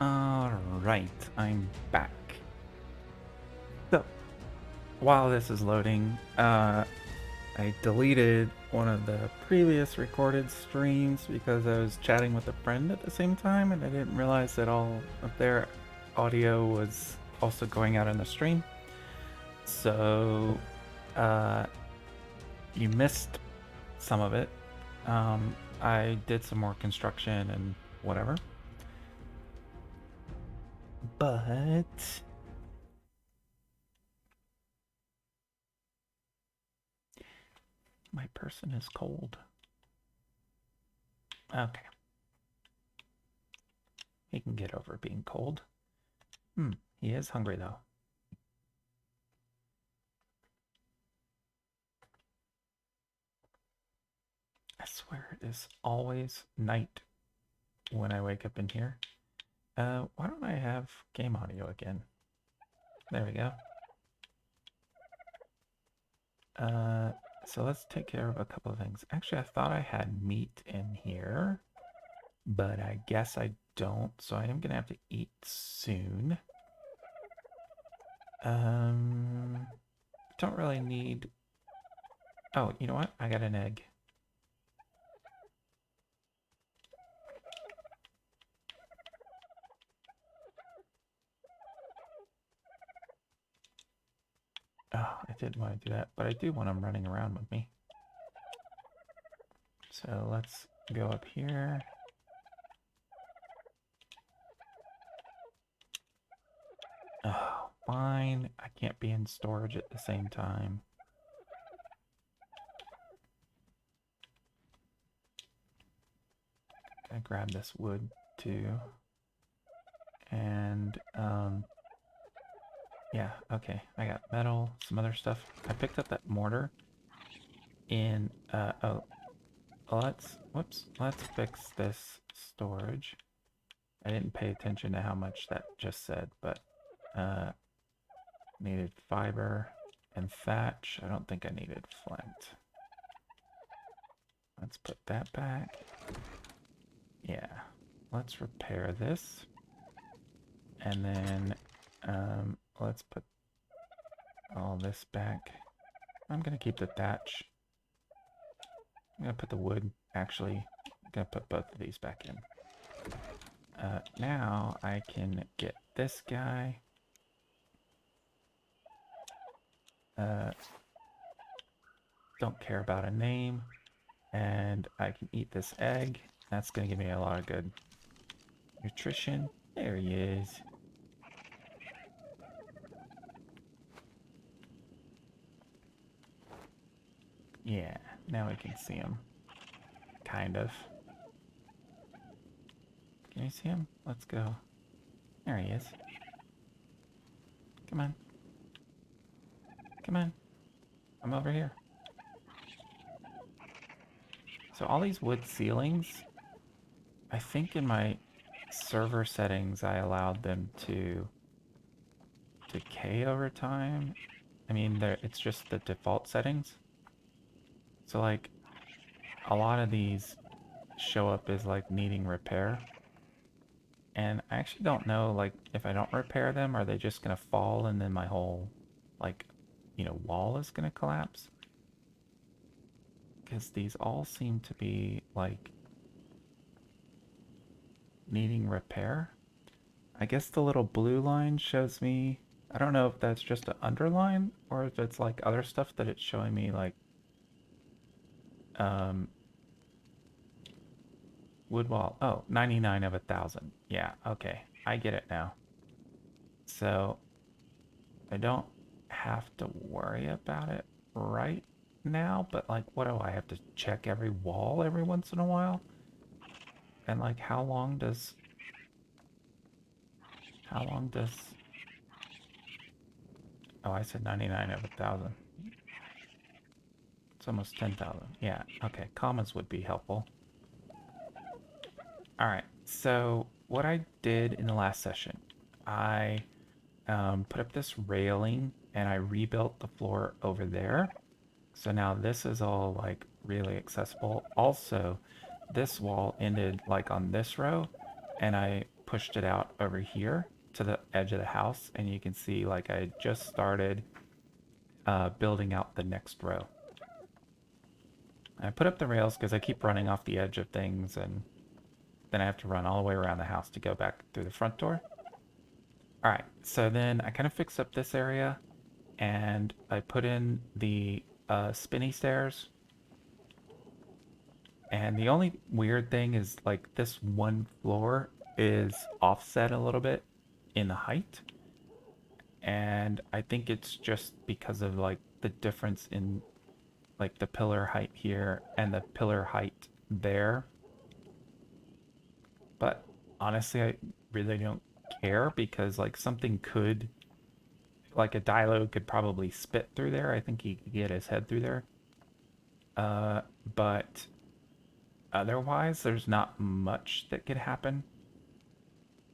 Alright, I'm back. So, while this is loading, I deleted one of the previous recorded streams because I was chatting with a friend at the same time and I didn't realize that all of their audio was also going out in the stream. So, you missed some of it. I did some more construction and whatever. But my person is cold. Okay. He can get over being cold. He is hungry though. I swear it is always night when I wake up in here. Why don't I have game audio again? There we go. So let's take care of a couple of things. Actually, I thought I had meat in here, but I guess I don't, so I am gonna have to eat soon. Don't really need... Oh, you know what? I got an egg. Oh, I didn't want to do that, but I do want him running around with me. So let's go up here. Oh, fine. I can't be in storage at the same time. I grab this wood too. And, yeah, okay. I got metal, some other stuff. I picked up that mortar in, let's fix this storage. I didn't pay attention to how much that just said, but, needed fiber and thatch. I don't think I needed flint. Let's put that back. Yeah, let's repair this. And then let's put all this back. I'm gonna keep the thatch. I'm gonna put the wood, actually, I'm gonna put both of these back in. Now I can get this guy. Don't care about a name. And I can eat this egg. That's gonna give me a lot of good nutrition. There he is. Yeah, now we can see him. Kind of. Can you see him? Let's go. There he is. Come on. Come on. I'm over here. So all these wood ceilings, I think in my server settings I allowed them to decay over time. I mean, it's just the default settings. So like, a lot of these show up as like needing repair. And I actually don't know, like, if I don't repair them, are they just gonna fall and then my whole, like, you know, wall is gonna collapse? Because these all seem to be, like, needing repair. I guess the little blue line shows me, I don't know if that's just an underline or if it's like other stuff that it's showing me, like, wood wall. Oh, 99 of 1,000. Yeah, okay. I get it now. So I don't have to worry about it right now, but like, what do I have to check every wall every once in a while? And like, how long does... Oh, I said 99 of 1,000. It's almost 10,000. Yeah, okay. Commas would be helpful. Alright, so what I did in the last session, I put up this railing and I rebuilt the floor over there. So now this is all like really accessible. Also, this wall ended like on this row and I pushed it out over here to the edge of the house, and you can see like I just started building out the next row. I put up the rails because I keep running off the edge of things, and then I have to run all the way around the house to go back through the front door. All right, so then I kind of fix up this area, and I put in the spinny stairs. And the only weird thing is like this one floor is offset a little bit in the height. And I think it's just because of like the difference in like the pillar height here and the pillar height there. But honestly, I really don't care because like something could, like a Dilo could probably spit through there. I think he could get his head through there. But otherwise, there's not much that could happen.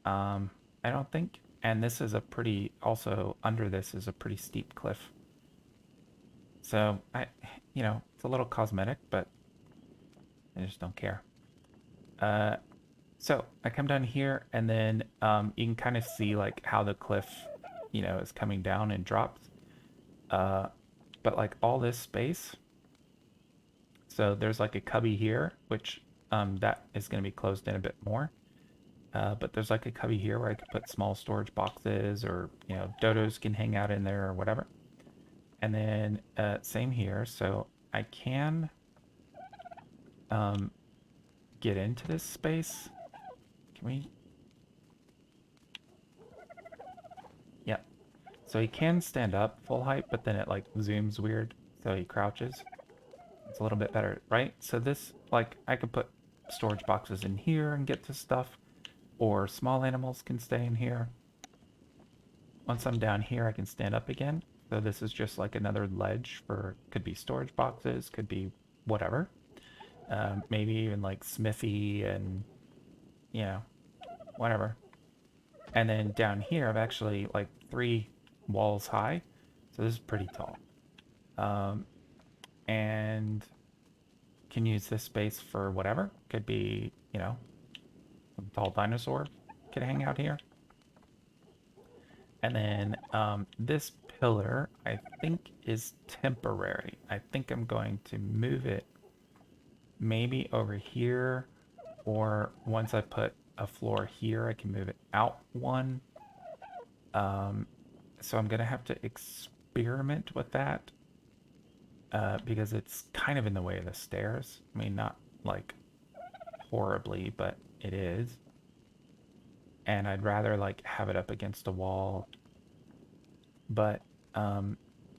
I don't think. And this is a pretty, also under this is a pretty steep cliff. So it's a little cosmetic, but I just don't care. So I come down here, and then you can kind of see like how the cliff, is coming down and drops. But like all this space, so there's like a cubby here, which that is going to be closed in a bit more. But there's like a cubby here where I could put small storage boxes, or dodos can hang out in there or whatever. And then same here, so I can get into this space. Can we? Yep. So he can stand up full height, but then it like zooms weird, so he crouches. It's a little bit better, right? So this, like, I could put storage boxes in here and get to stuff, or small animals can stay in here. Once I'm down here, I can stand up again. So this is just like another ledge for, could be storage boxes, could be whatever. Maybe even like smithy and, whatever. And then down here, I've actually like 3 walls high. So this is pretty tall. And can use this space for whatever. Could be, a tall dinosaur could hang out here. And then this pillar, I think, is temporary. I think I'm going to move it maybe over here, or once I put a floor here, I can move it out one. So I'm going to have to experiment with that because it's kind of in the way of the stairs. I mean, not like horribly, but it is. And I'd rather like have it up against a wall. But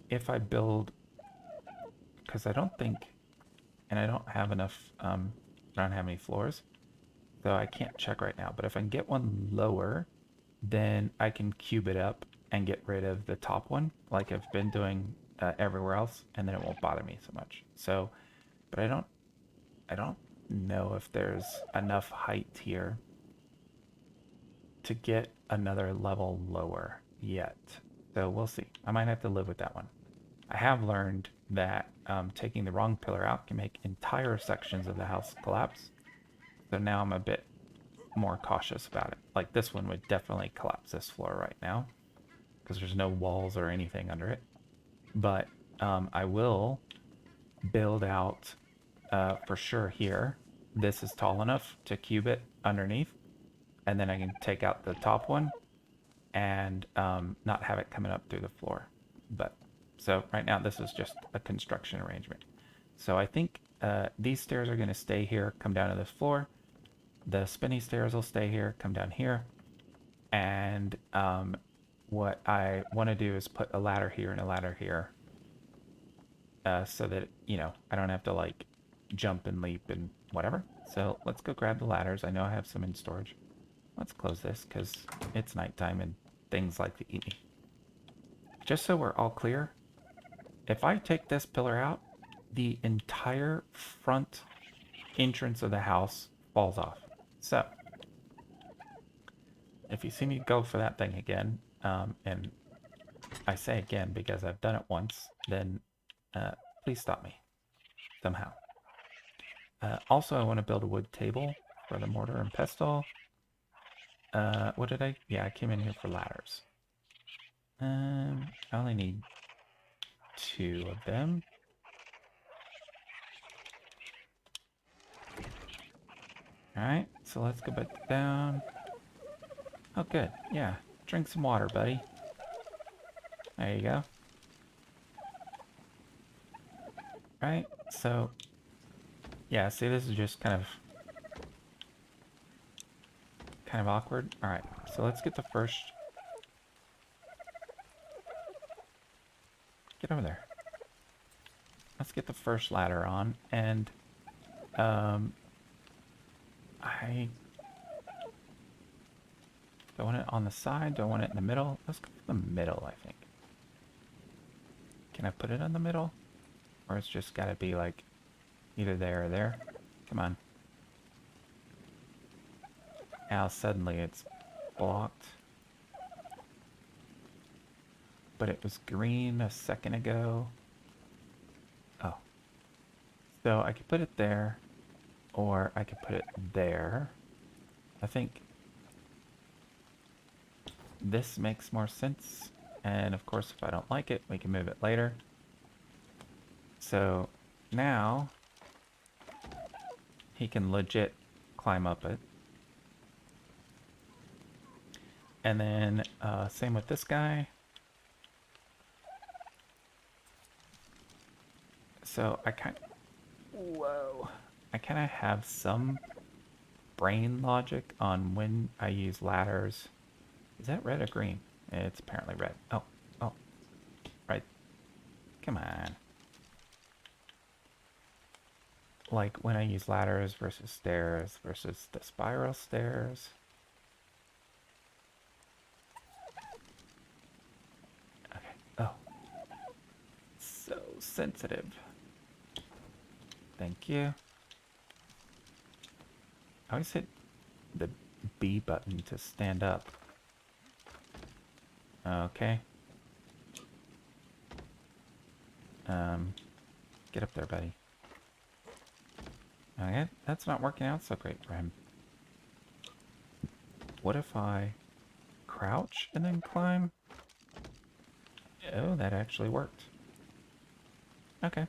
if I build, because I don't think, and I don't have enough, I don't have any floors, so I can't check right now. But if I can get one lower, then I can cube it up and get rid of the top one, like I've been doing everywhere else, and then it won't bother me so much. So, but I don't know if there's enough height here to get another level lower yet. So we'll see. I might have to live with that one. I have learned that taking the wrong pillar out can make entire sections of the house collapse. So now I'm a bit more cautious about it. Like this one would definitely collapse this floor right now because there's no walls or anything under it. But I will build out for sure here. This is tall enough to cube it underneath. And then I can take out the top one and not have it coming up through the floor. But so right now this is just a construction arrangement. So I think these stairs are going to stay here, come down to this floor. The spinny stairs will stay here, come down here. And what I want to do is put a ladder here and a ladder here so that, I don't have to like jump and leap and whatever. So let's go grab the ladders. I know I have some in storage. Let's close this because it's nighttime and things like to eat me. Just so we're all clear, if I take this pillar out, the entire front entrance of the house falls off. So, if you see me go for that thing again, and I say again because I've done it once, then please stop me somehow. Also, I want to build a wood table for the mortar and pestle. What did I? Yeah, I came in here for ladders. I only need 2 of them. Alright, so let's go back down. Oh, good. Yeah, drink some water, buddy. There you go. Right, so... Yeah, see, this is just kind of awkward. Alright, so let's get the first... Get over there. Let's get the first ladder on, and... I... Do I want it on the side? Do I want it in the middle? Let's go for the middle, I think. Can I put it in the middle? Or it's just gotta be, like, either there or there? Come on. Now suddenly it's blocked. But it was green a second ago. Oh. So I could put it there, or I could put it there. I think this makes more sense. And of course, if I don't like it, we can move it later. So now he can legit climb up it. And then same with this guy. So I kind of have some brain logic on when I use ladders. Is that red or green? It's apparently red. Oh, right. Come on. Like when I use ladders versus stairs versus the spiral stairs. Okay. Oh. So sensitive. Thank you. I always hit the B button to stand up. Okay. Get up there, buddy. Okay, that's not working out so great for him. What if I crouch and then climb? Oh, that actually worked. Okay.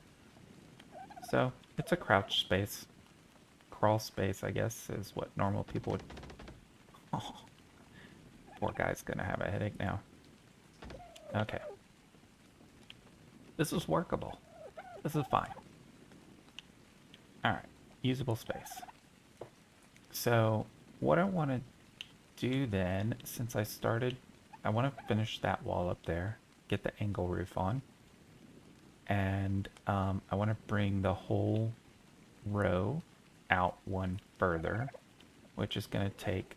So, it's a crouch space. Crawl space, I guess, is what normal people would... Oh, poor guy's gonna have a headache now. Okay. This is workable. This is fine. Alright, usable space. So, what I want to do then, since I started, I want to finish that wall up there, get the angle roof on, and I want to bring the whole row out one further, which is going to take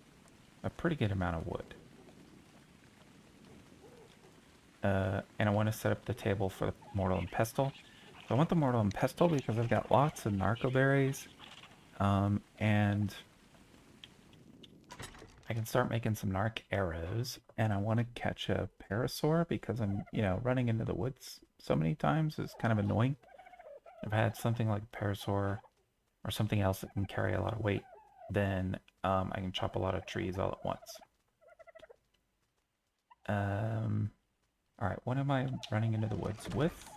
a pretty good amount of wood. And I want to set up the table for the mortar and pestle. So I want the mortar and pestle because I've got lots of narco berries, and I can start making some narc arrows, and I want to catch a parasaur because I'm, running into the woods so many times. It's kind of annoying. If I had something like a parasaur or something else that can carry a lot of weight, then I can chop a lot of trees all at once. Alright, what am I running into the woods with?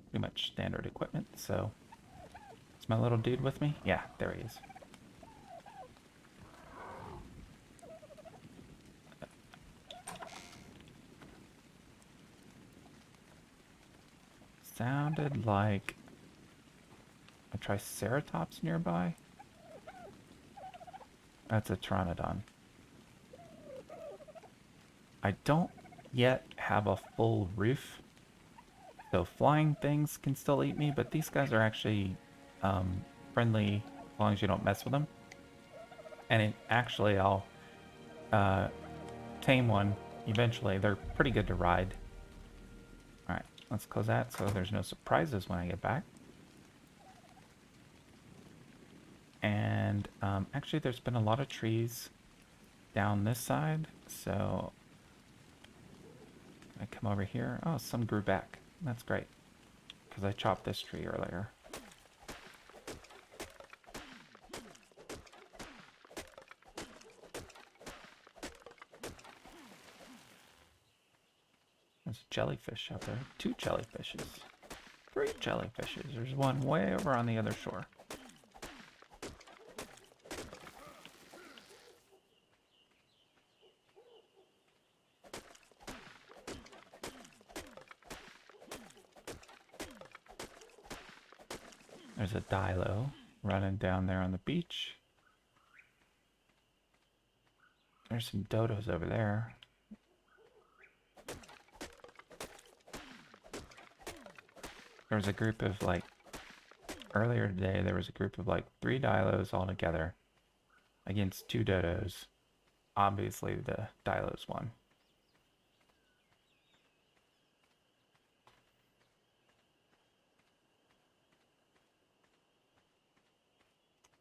Pretty much standard equipment, so... Is my little dude with me? Yeah, there he is. Sounded like a triceratops nearby. That's a pteranodon. I don't yet have a full roof, so flying things can still eat me, but these guys are actually friendly as long as you don't mess with them. And actually, I'll tame one eventually. They're pretty good to ride. Alright, let's close that so there's no surprises when I get back. And actually, there's been a lot of trees down this side, so I come over here. Oh, some grew back. That's great, because I chopped this tree earlier. There's a jellyfish out there. 2 jellyfishes. 3 jellyfishes. There's one way over on the other shore. There's a dilo running down there on the beach. There's some dodos over there. There was a group of like, earlier today, there was a group of like 3 dilos all together against 2 dodos. Obviously the dilos won.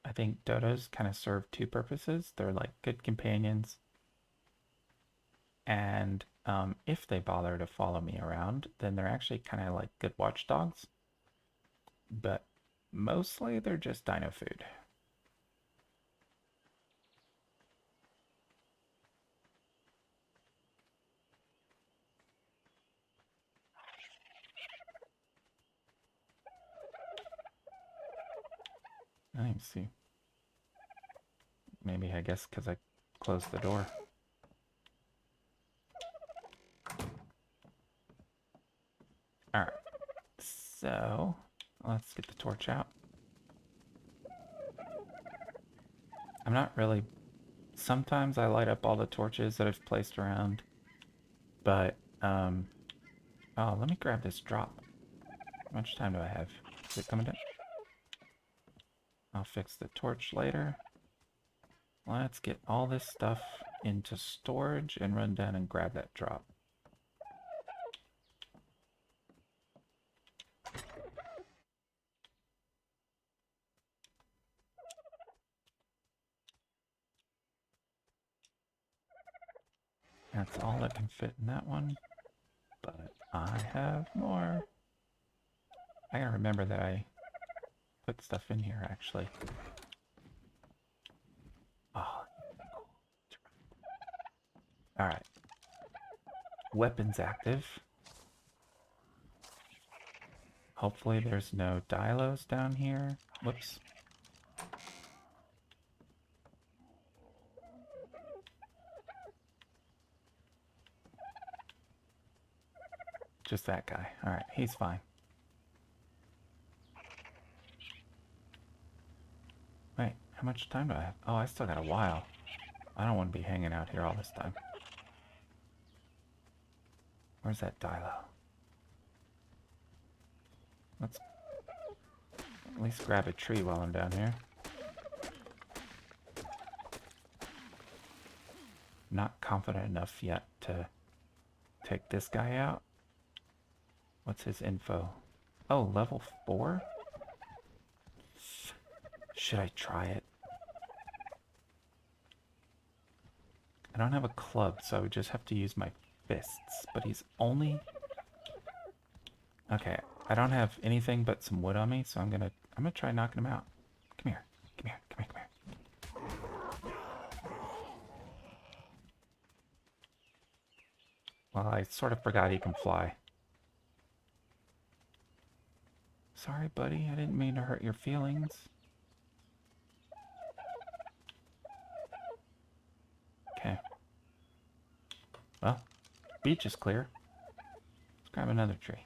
I think dodos kind of serve 2 purposes. They're like good companions. And if they bother to follow me around, then they're actually kind of like good watchdogs. But mostly they're just dino food. I didn't see. Maybe, I guess, because I closed the door. Alright. So, let's get the torch out. I'm not really... Sometimes I light up all the torches that I've placed around. But, oh, let me grab this drop. How much time do I have? Is it coming down? I'll fix the torch later. Let's get all this stuff into storage and run down and grab that drop. That's all that can fit in that one, but I have more. I gotta remember that I put stuff in here, actually. Oh, alright. Weapons active. Hopefully there's no dilos down here. Whoops. Just that guy. Alright, he's fine. Wait, how much time do I have? Oh, I still got a while. I don't want to be hanging out here all this time. Where's that dilo? Let's at least grab a tree while I'm down here. Not confident enough yet to take this guy out. What's his info? Oh, level 4? Should I try it? I don't have a club, so I would just have to use my fists. But he's only... Okay, I don't have anything but some wood on me, so I'm gonna try knocking him out. Come here. Come here. Come here. Come here. Well, I sort of forgot he can fly. Sorry, buddy. I didn't mean to hurt your feelings. Okay. Well, beach is clear. Let's grab another tree.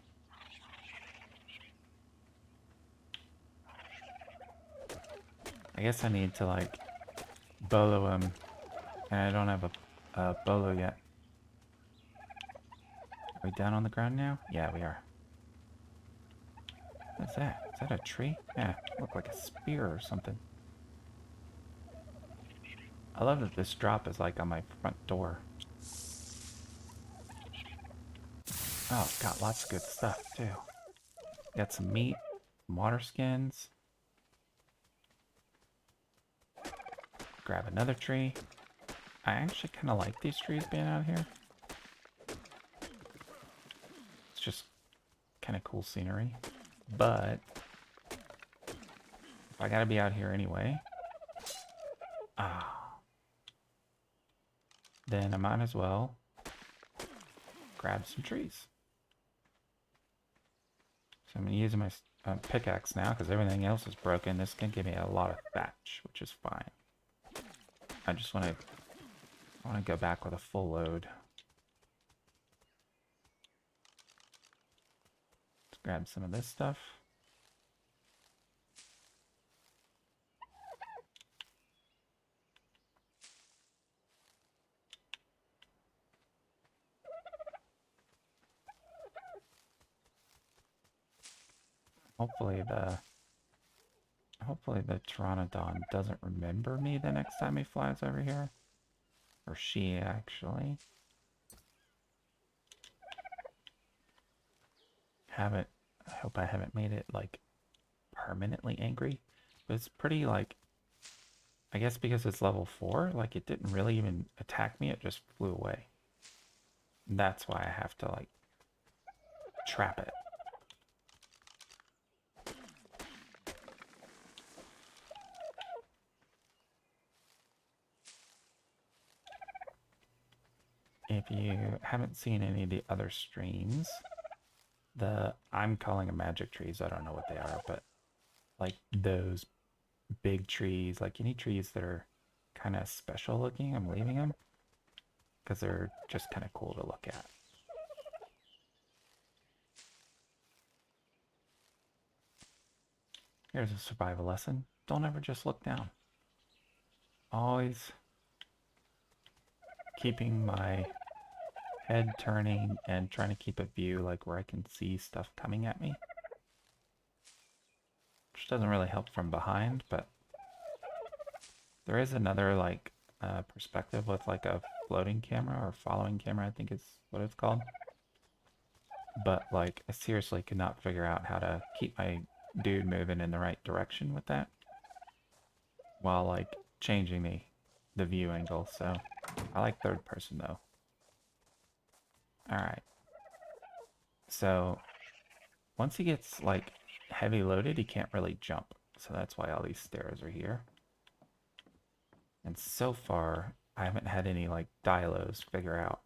I guess I need to, like, bolo him. And I don't have a bolo yet. Are we down on the ground now? Yeah, we are. What's that? Is that a tree? Yeah, look like a spear or something. I love that this drop is like on my front door. Oh, got lots of good stuff too. Got some meat, some water skins. Grab another tree. I actually kind of like these trees being out here. It's just kind of cool scenery. But if I gotta be out here anyway, then I might as well grab some trees. So I'm using my pickaxe now because everything else is broken. This can give me a lot of thatch, which is fine. I just want to go back with a full load. Let's grab some of this stuff. Hopefully the Pteranodon doesn't remember me the next time he flies over here. Or she, actually. I hope I haven't made it, like, permanently angry. But it's pretty, like, I guess because it's level 4, like, it didn't really even attack me, it just flew away. And that's why I have to, like, trap it. If you haven't seen any of the other streams, I'm calling them magic trees. I don't know what they are, but like those big trees, like any trees that are kind of special looking, I'm leaving them because they're just kind of cool to look at. Here's a survival lesson. Don't ever just look down. Always keeping my head turning and trying to keep a view like where I can see stuff coming at me. Which doesn't really help from behind, but there is another like perspective with like a floating camera or following camera, I think is what it's called. But like I seriously could not figure out how to keep my dude moving in the right direction with that while like changing the view angle. So I like third person though. Alright. So once he gets like heavy loaded, he can't really jump. So that's why all these stairs are here. And so far, I haven't had any like dilos figure out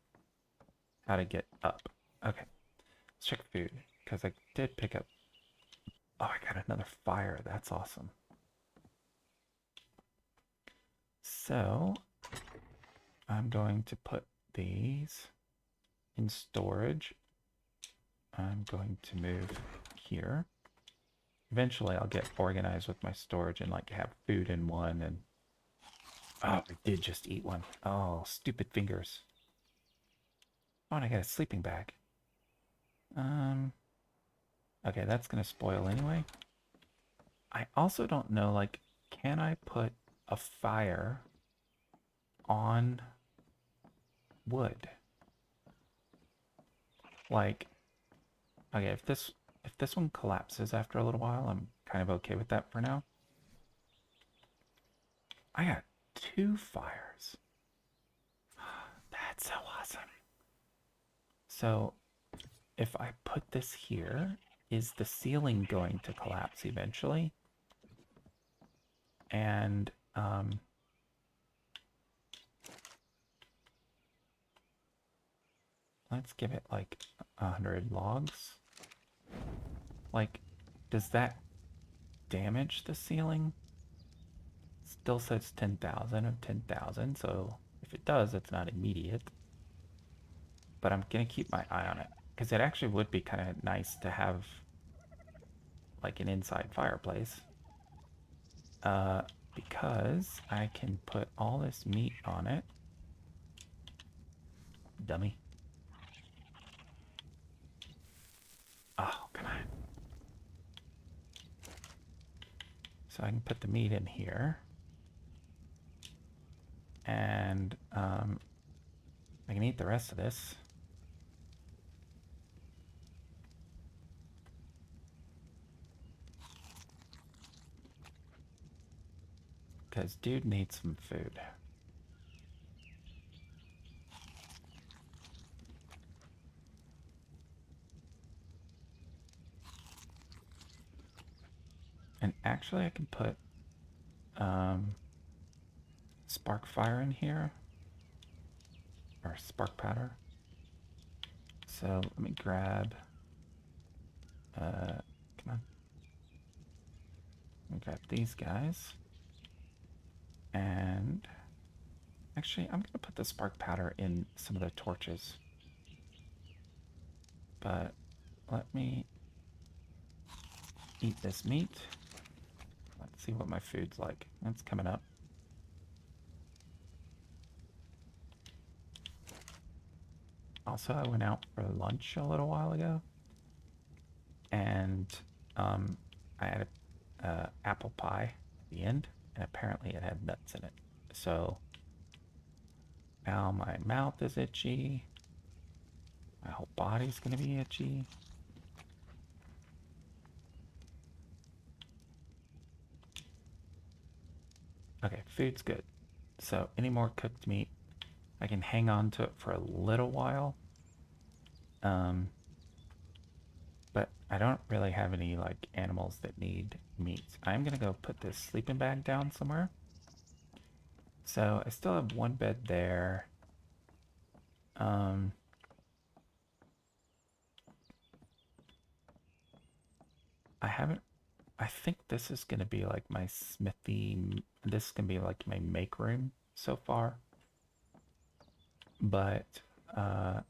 how to get up. Okay, let's check food because I did pick up. Oh, I got another fire. That's awesome. So I'm going to put these in storage. I'm going to move here. Eventually, I'll get organized with my storage and like have food in one. And oh, I did just eat one. Oh, stupid fingers. Oh, and I got a sleeping bag. Okay, that's gonna spoil anyway. I also don't know, like, can I put a fire on wood? Like, okay, if this one collapses after a little while, I'm kind of okay with that for now. I got 2 fires. That's so awesome. So, if I put this here, is the ceiling going to collapse eventually? And, let's give it like 100 logs. Like, does that damage the ceiling? Still says 10,000 of 10,000, so if it does, it's not immediate. But I'm gonna keep my eye on it, because it actually would be kind of nice to have like an inside fireplace. Because I can put all this meat on it. Dummy. Oh, come on. So I can put the meat in here. And I can eat the rest of this. Because dude needs some food. And actually I can put spark fire in here. Or spark powder. So let me grab Come on. I'll grab these guys. And actually, I'm going to put the spark powder in some of the torches. But let me eat this meat. Let's see what my food's like. It's coming up. Also, I went out for lunch a little while ago. And I had a apple pie at the end. And apparently it had nuts in it. So now my mouth is itchy. My whole body's going to be itchy. Okay, food's good. So any more cooked meat, I can hang on to it for a little while. But I don't really have any like animals that need meat. I'm gonna go put this sleeping bag down somewhere. So I still have one bed there. I think this is gonna be like my smithy. This is gonna be like my make room so far. But I'm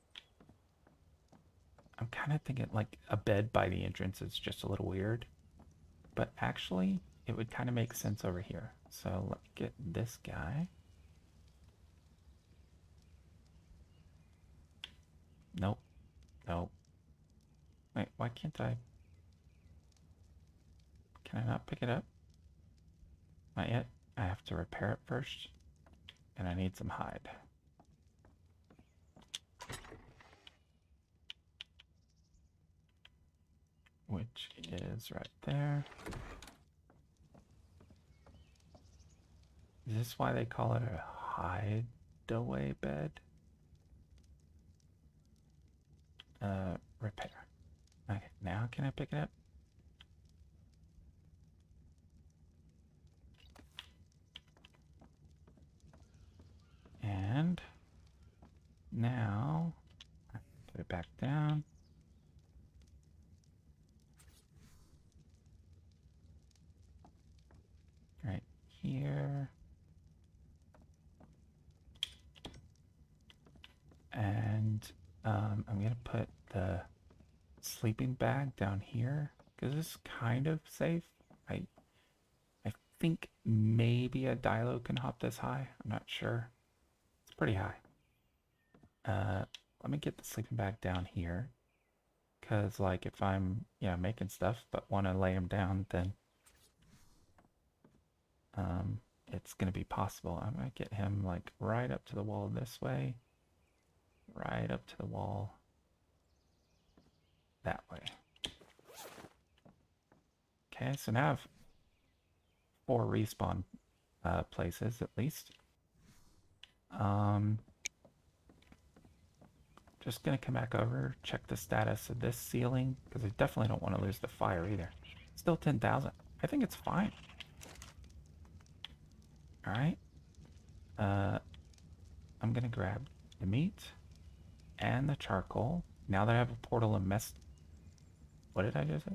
kind of thinking like a bed by the entrance is just a little weird. But actually, it would kind of make sense over here. So let me get this guy. Nope. Nope. Wait, why can't I? Can I not pick it up? Not yet. I have to repair it first. And I need some hide. Which is right there. Is this why they call it a hideaway bed? Repair. Okay, now can I pick it up? And now put it back down. Right here. And I'm going to put the sleeping bag down here because it's kind of safe. I think maybe a Dilo can hop this high. I'm not sure. It's pretty high. Let me get the sleeping bag down here because like if I'm making stuff but want to lay him down, then it's gonna be possible. I'm gonna get him like right up to the wall this way, right up to the wall that way. Okay, so now I have 4 respawn places at least. Just gonna come back over, check the status of this ceiling because I definitely don't want to lose the fire either. Still 10,000. I think it's fine. All right. I'm gonna grab the meat and the charcoal. Now that I have a portal and mess. What did I just say?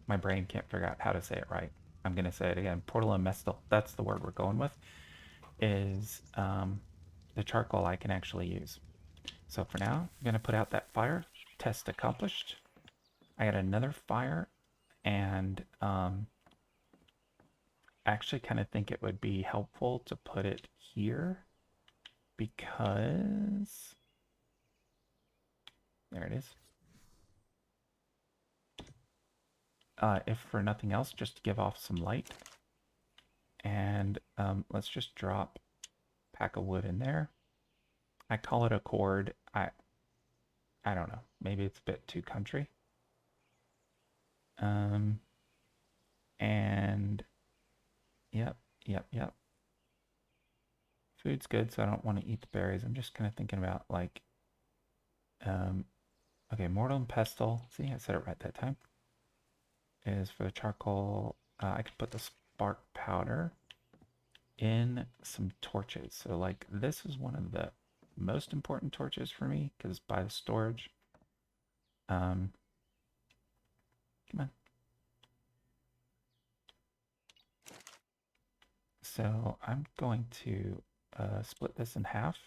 My brain can't figure out how to say it right. I'm gonna say it again. Portal and mestle. That's the word we're going with. Is the charcoal I can actually use. So for now, I'm gonna put out that fire. Test accomplished. I got another fire, and I actually kind of think it would be helpful to put it here because there it is. If for nothing else, just to give off some light. And let's just drop a pack of wood in there. I call it a cord. I don't know. Maybe it's a bit too country. And yep. Food's good, so I don't want to eat the berries. I'm just kind of thinking about like, okay, mortar and pestle. See, I said it right that time. Is for the charcoal. I can put the spark powder in some torches. So like this is one of the most important torches for me because by the storage. Come on. So I'm going to split this in half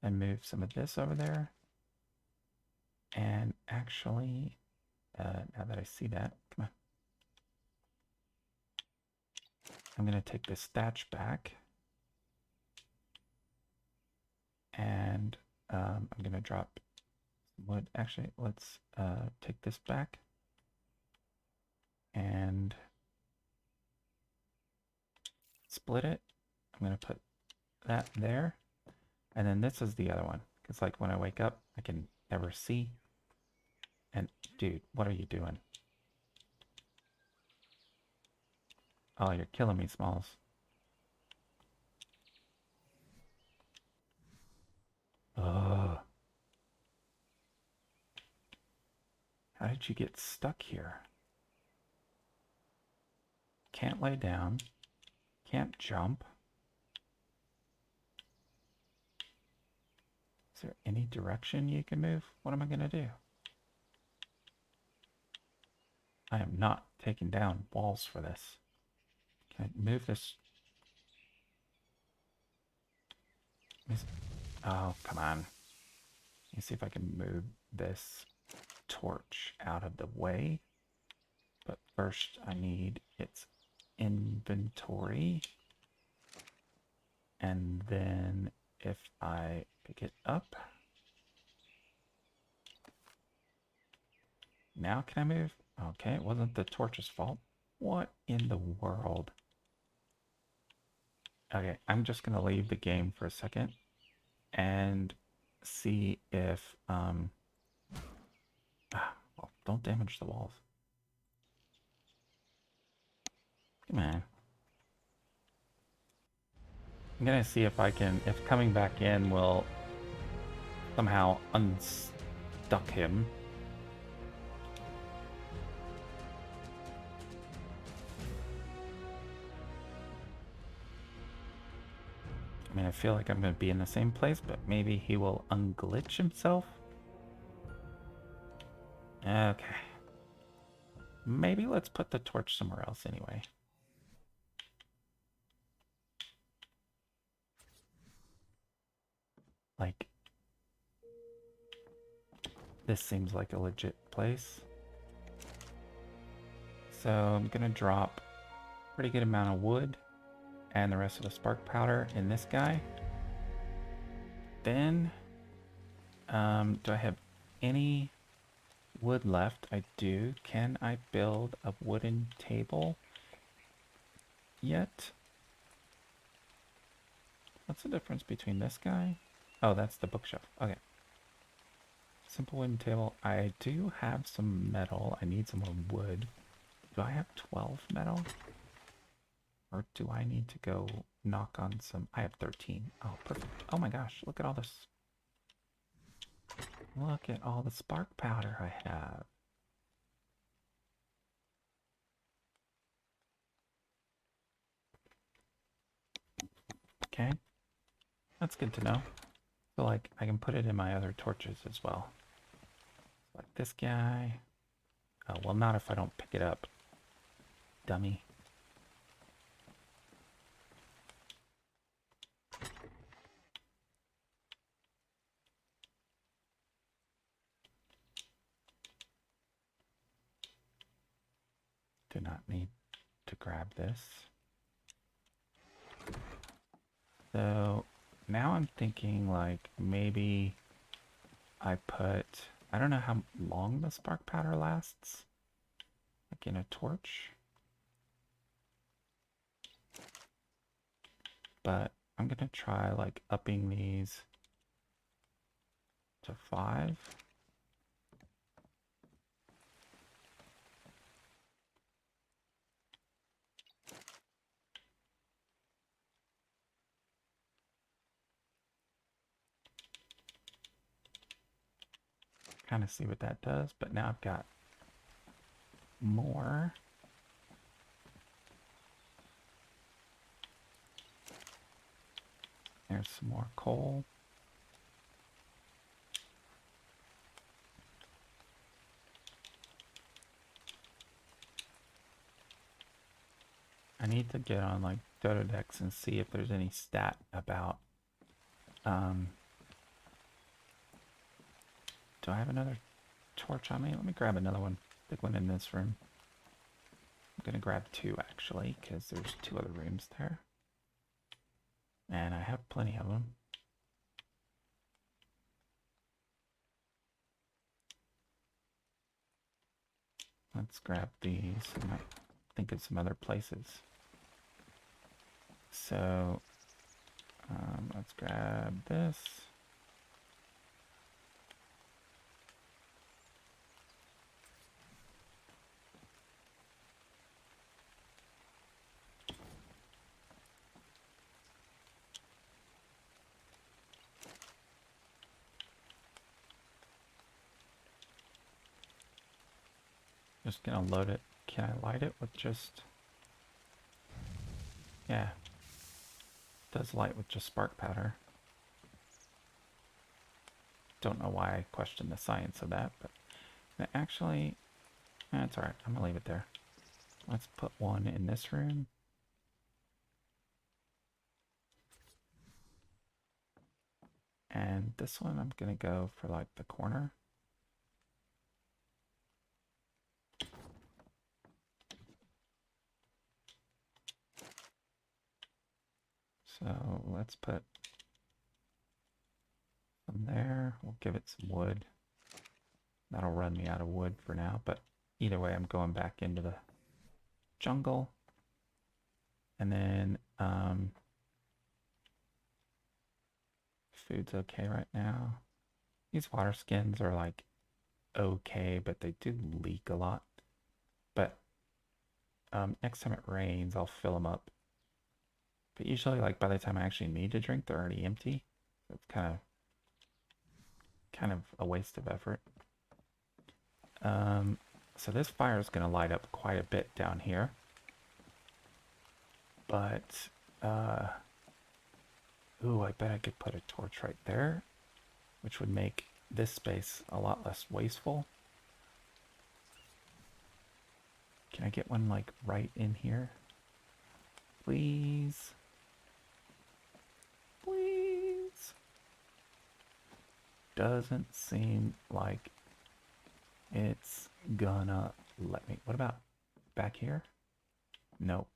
and move some of this over there. And actually, now that I see that, come on. I'm going to take this thatch back. And I'm going to drop wood. Actually, let's take this back. And split it. I'm going to put that there. And then this is the other one. Because like when I wake up, I can never see. And dude, what are you doing? Oh, you're killing me, Smalls. Ugh. How did you get stuck here? Can't lay down. Can't jump. Is there any direction you can move? What am I going to do? I am not taking down walls for this. Can I move this? Oh, come on. Let me see if I can move this torch out of the way. But first I need its inventory. And then if I pick it up. Now can I move? Okay, it wasn't the torch's fault. What in the world? Okay, I'm just gonna leave the game for a second and see if well, don't damage the walls. Come on. I'm gonna see if I can, if coming back in will somehow unstuck him. I mean, I feel like I'm gonna be in the same place, but maybe he will unglitch himself. Okay. Maybe let's put the torch somewhere else anyway. Like, this seems like a legit place. So I'm gonna drop a pretty good amount of wood and the rest of the spark powder in this guy. Then, do I have any wood left? I do. Can I build a wooden table yet? What's the difference between this guy? Oh, that's the bookshelf. Okay. Simple wooden table. I do have some metal. I need some more wood. Do I have 12 metal? Or do I need to go knock on some? I have 13. Oh, perfect. Oh my gosh, look at all this. Look at all the spark powder I have. Okay. That's good to know. So like I can put it in my other torches as well. Like this guy. Oh, well, not if I don't pick it up. Dummy. Do not need to grab this. So now I'm thinking like maybe I put, I don't know how long the spark powder lasts. Like in a torch. But I'm gonna try like upping these to 5. Kind of see what that does, but now I've got more. There's some more coal. I need to get on like Dododex and see if there's any stat about do I have another torch on me? Let me grab another one. Big one in this room. I'm gonna grab two actually, because there's two other rooms there. And I have plenty of them. Let's grab these. I might think of some other places. So let's grab this. Just gonna load it. Can I light it with just... Yeah. It does light with just spark powder. Don't know why I questioned the science of that, but actually, that's alright. I'm gonna leave it there. Let's put one in this room. And this one I'm gonna go for like the corner. So let's put some there. We'll give it some wood. That'll run me out of wood for now, but either way I'm going back into the jungle. And then food's okay right now. These water skins are like okay, but they do leak a lot. But next time it rains, I'll fill them up. But usually, like by the time I actually need to drink, they're already empty. So it's kind of a waste of effort. So this fire is going to light up quite a bit down here. But ooh, I bet I could put a torch right there, which would make this space a lot less wasteful. Can I get one like right in here? Please. Please. Doesn't seem like it's gonna let me. What about back here? Nope.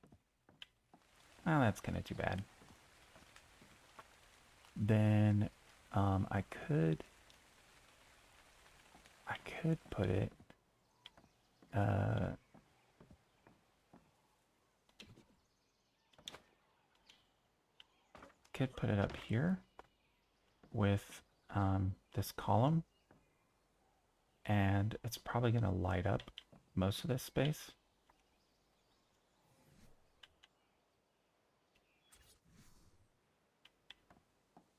Oh, that's kind of too bad. Then I could put it up here with this column, and it's probably going to light up most of this space.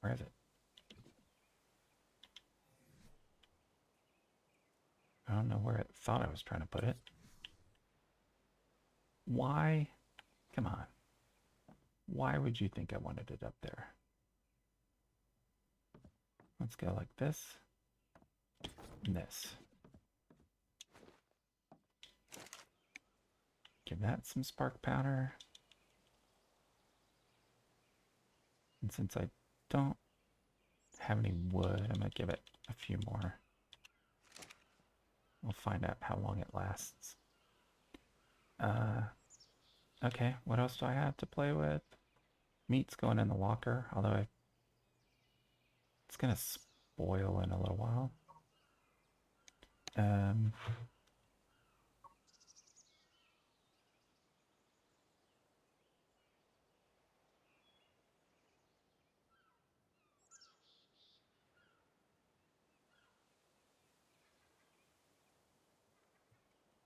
Where is it? I don't know where it thought I was trying to put it. Why? Come on. Why would you think I wanted it up there? Let's go like this and this. Give that some spark powder. And since I don't have any wood, I'm going to give it a few more. We'll find out how long it lasts. Okay, what else do I have to play with? Meat's going in the locker, although it's going to spoil in a little while.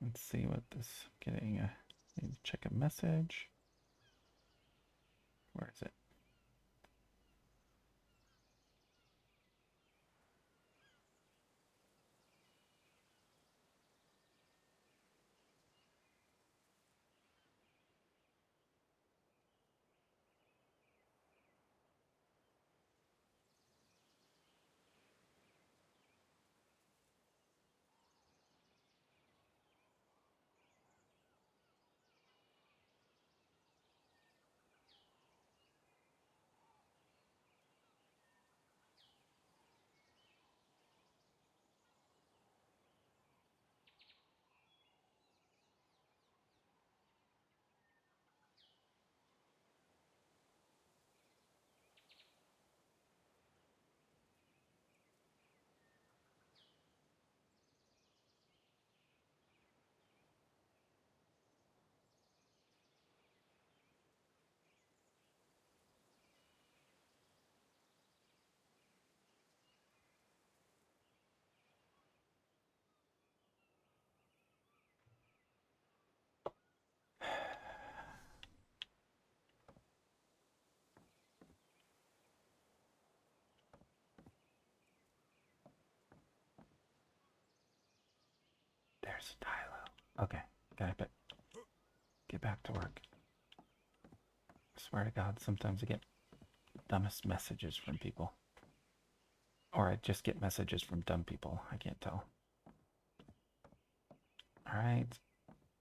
Let's see what this getting. Need to check a message. Where is it? There's Tylo. Okay, gotta get back to work. I swear to God, sometimes I get dumbest messages from people. Or I just get messages from dumb people. I can't tell. Alright.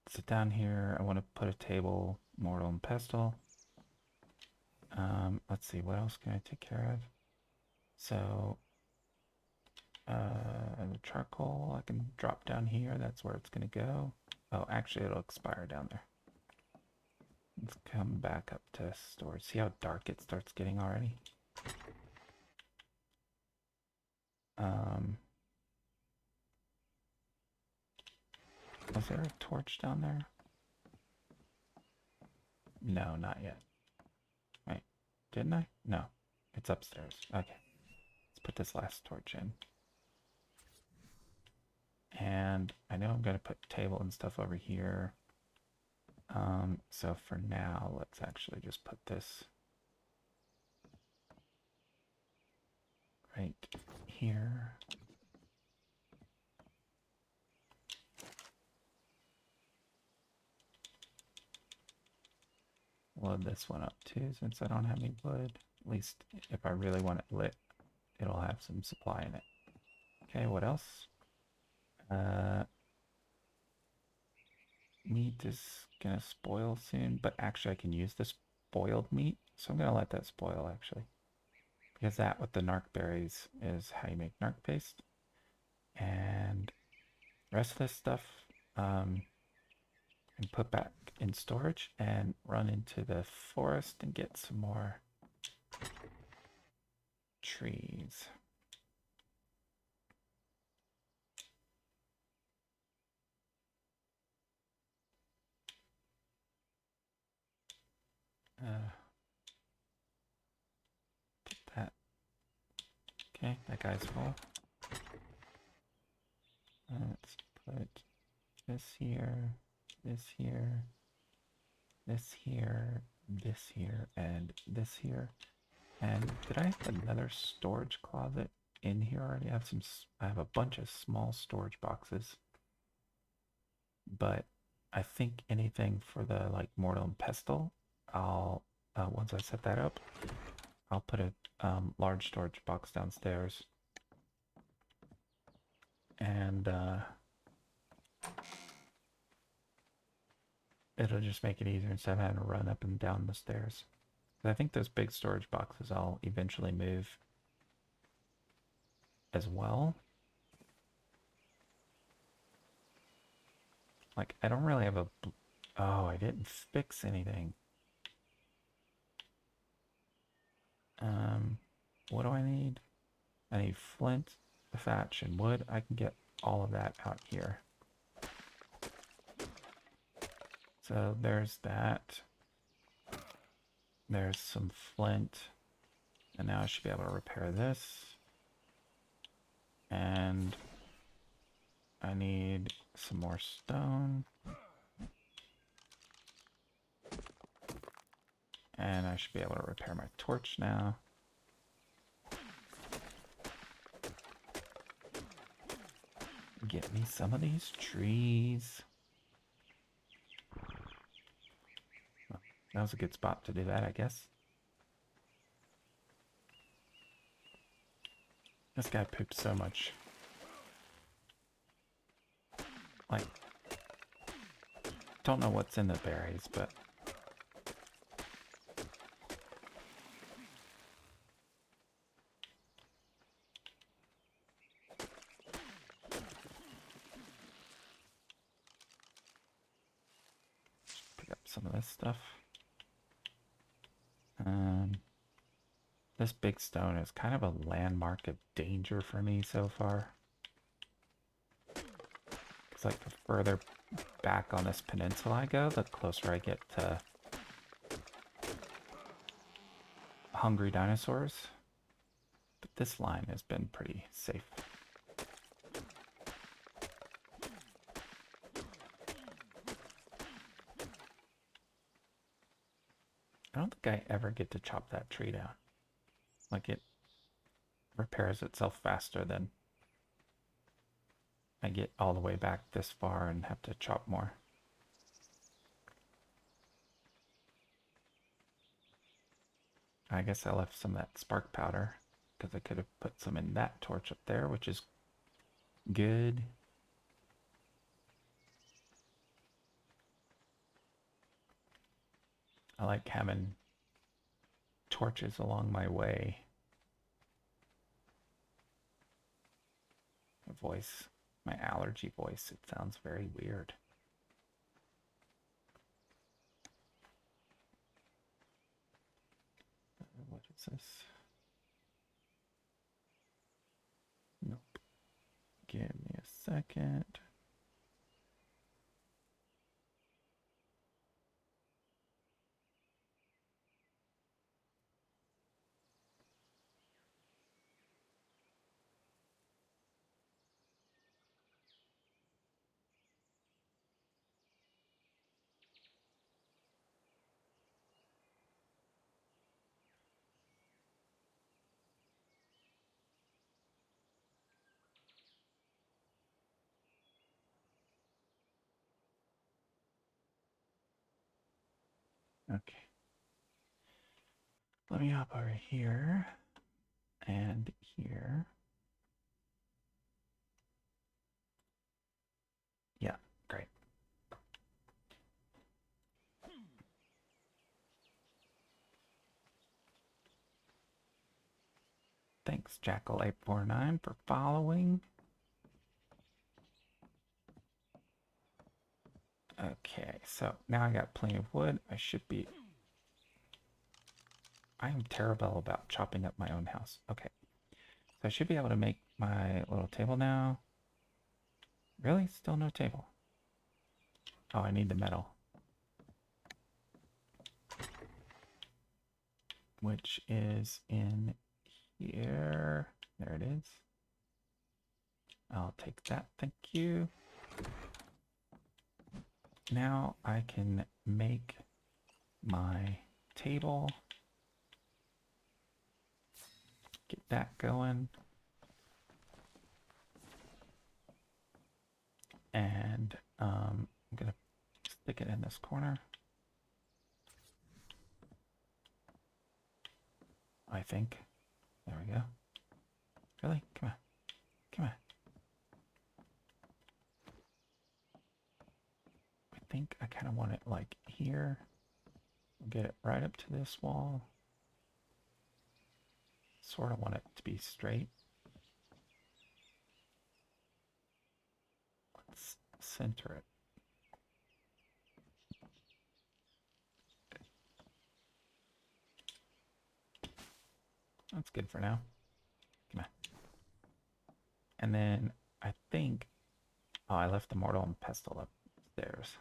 Sit down here. I want to put a table, mortar and pestle. Let's see, what else can I take care of? So, the charcoal I can drop down here. That's where it's going to go. Oh, actually, it'll expire down there. Let's come back up to storage. See how dark it starts getting already? Was there a torch down there? No, not yet. Wait, didn't I? No, it's upstairs. Okay, let's put this last torch in. And I know I'm going to put table and stuff over here. So for now, let's actually just put this right here. Load this one up too, since I don't have any wood. At least if I really want it lit, it'll have some supply in it. Okay, what else? Meat is gonna spoil soon, but actually I can use this spoiled meat, so I'm gonna let that spoil actually. Because that with the narc berries is how you make narc paste. And the rest of this stuff and put back in storage and run into the forest and get some more trees. Put that. Okay, that guy's full. Let's put this here, this here, this here, this here, and this here. And did I have another storage closet in here already? I have a bunch of small storage boxes. But I think anything for the like mortar and pestle, I'll once I set that up, I'll put a large storage box downstairs. And it'll just make it easier instead of having to run up and down the stairs. I think those big storage boxes I'll eventually move as well. Like, I don't really have a... Oh, I didn't fix anything. What do I need? I need flint, thatch, and wood. I can get all of that out here. So there's that. There's some flint. And now I should be able to repair this. And I need some more stone. And I should be able to repair my torch now. Get me some of these trees. Well, that was a good spot to do that, I guess. This guy poops so much. Like, don't know what's in the berries, but pick up some of this stuff. This big stone is kind of a landmark of danger for me so far. It's like the further back on this peninsula I go, the closer I get to hungry dinosaurs. But this line has been pretty safe. I don't think I ever get to chop that tree down. Like, it repairs itself faster than I get all the way back this far and have to chop more. I guess I left some of that spark powder because I could have put some in that torch up there, which is good. I like having torches along my way. My voice, my allergy voice, it sounds very weird. What is this? Nope. Give me a second. Okay. Let me hop over here and here. Yeah, great. Thanks, Jackal849, for following. Okay, so now I got plenty of wood. I am terrible about chopping up my own house. Okay, so I should be able to make my little table now. Really? Still no table? Oh, I need the metal. Which is in here. There it is. I'll take that, thank you. Now I can make my table. Get that going. And I'm gonna stick it in this corner. I think. There we go. Really? Come on. Come on. I think I kind of want it like here. Get it right up to this wall. Sort of want it to be straight. Let's center it. That's good for now. Come on. And then I think, oh, I left the mortar and pestle upstairs.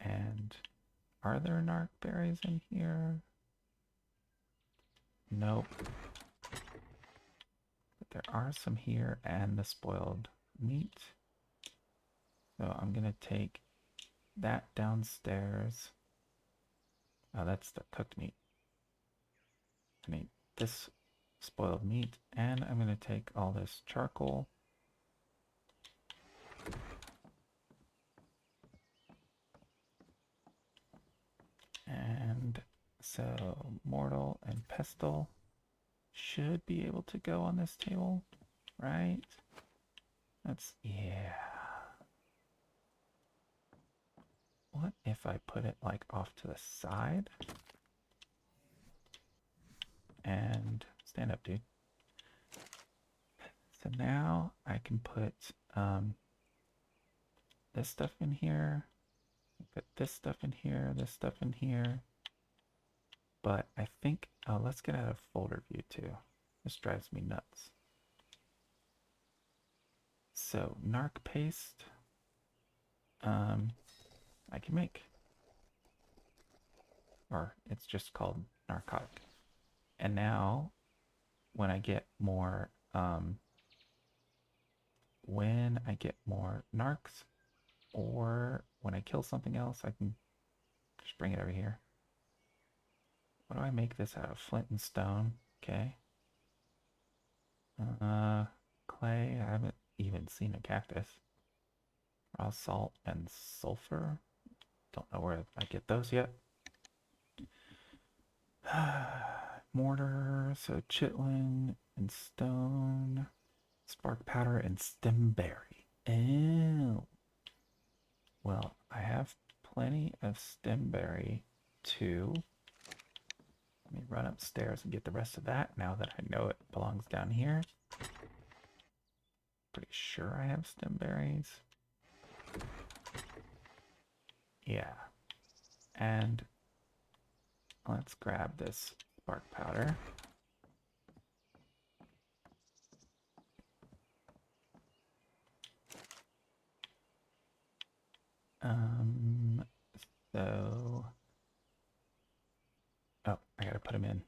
And are there narc berries in here? Nope. But there are some here and the spoiled meat. So I'm gonna take that downstairs. Oh, that's the cooked meat. I need this spoiled meat, and I'm gonna take all this charcoal. And so mortar and pestle should be able to go on this table, right? Yeah. What if I put it like off to the side? And stand up, dude. So now I can put this stuff in here. Put this stuff in here, this stuff in here. But I think, oh, let's get out of folder view too. This drives me nuts. So narc paste, I can make, or it's just called narcotic. And now, when I get more narcs, or when I kill something else, I can Just bring it over here. What do I make this out of? Flint and stone. Okay. Clay. I haven't even seen a cactus. Raw salt and sulfur. Don't know where I get those yet. Mortar, so chitlin and stone, spark powder and stemberry. Oh. Well, I have plenty of stemberry too. Let me run upstairs and get the rest of that now that I know it belongs down here. Pretty sure I have stemberries. Yeah. And let's grab this spark powder. So... Oh, I gotta put them in.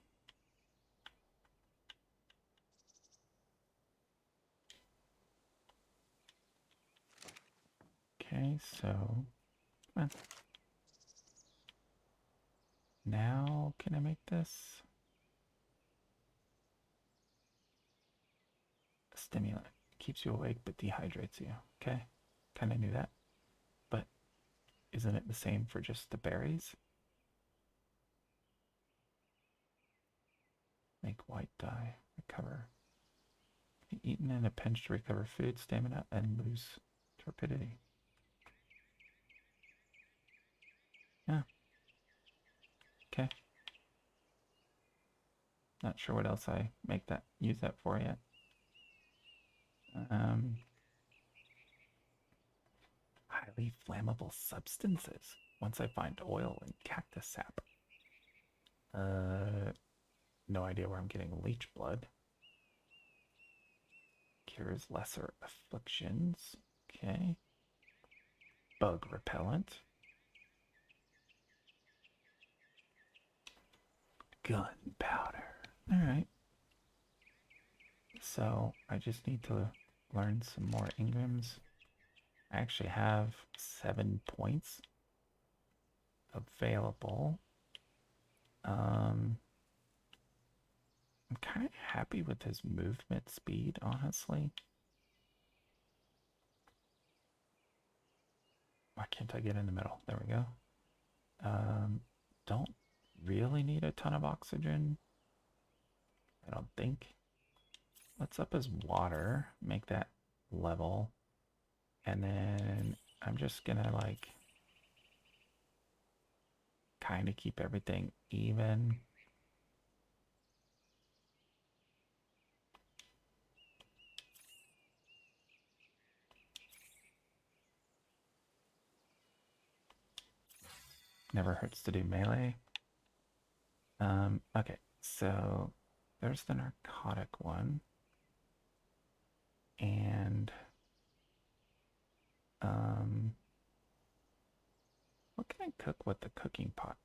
Okay, so... Come on. Now, can I make this? A stimulant. Keeps you awake but dehydrates you. Okay, kind of knew that. But isn't it the same for just the berries? Make white dye. Recover. Be eaten in a pinch to recover food, stamina, and lose torpidity. Yeah. Okay. Not sure what else I use that for yet. Highly flammable substances. Once I find oil and cactus sap. No idea where I'm getting leech blood. Cures lesser afflictions. Okay. Bug repellent. Gunpowder. Alright. So I just need to learn some more engrams. I actually have 7 points available. I'm kind of happy with his movement speed, honestly. Why can't I get in the middle? There we go. Don't really need a ton of oxygen. I don't think. Let's up his water, make that level. And then I'm just gonna like kind of keep everything even. Never hurts to do melee. Okay, so there's the narcotic one. And what can I cook with the cooking pot?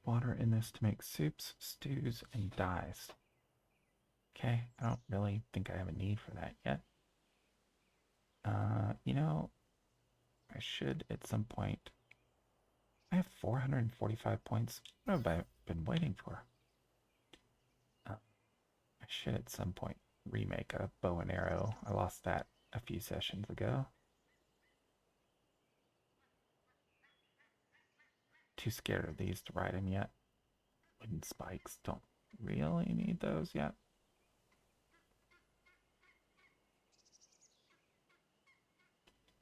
Water in this to make soups, stews, and dyes. Okay, I don't really think I have a need for that yet. You know, I should at some point. I have 445 points. What have I been waiting for? I should at some point remake a bow and arrow. I lost that a few sessions ago. Too scared of these to ride them yet. Wooden spikes, don't really need those yet.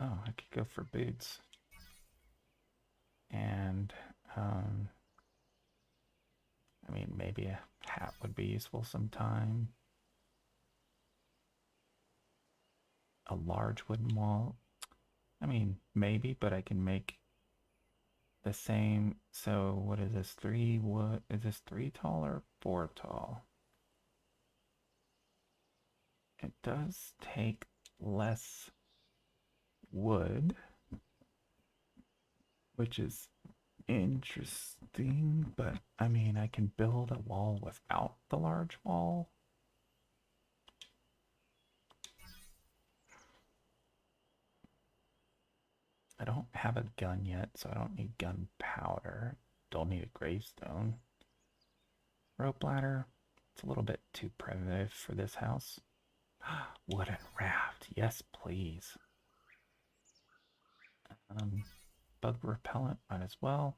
Oh, I could go for boots. And, I mean, maybe a hat would be useful sometime. A large wooden wall. I mean, maybe, but I can make the same. So what is this? 3 wood? Is this 3 tall or 4 tall? It does take less wood, which is interesting, but I mean, I can build a wall without the large wall. I don't have a gun yet, so I don't need gunpowder. Don't need a gravestone. Rope ladder. It's a little bit too primitive for this house. Wooden raft. Yes, please. Bug repellent. Might as well.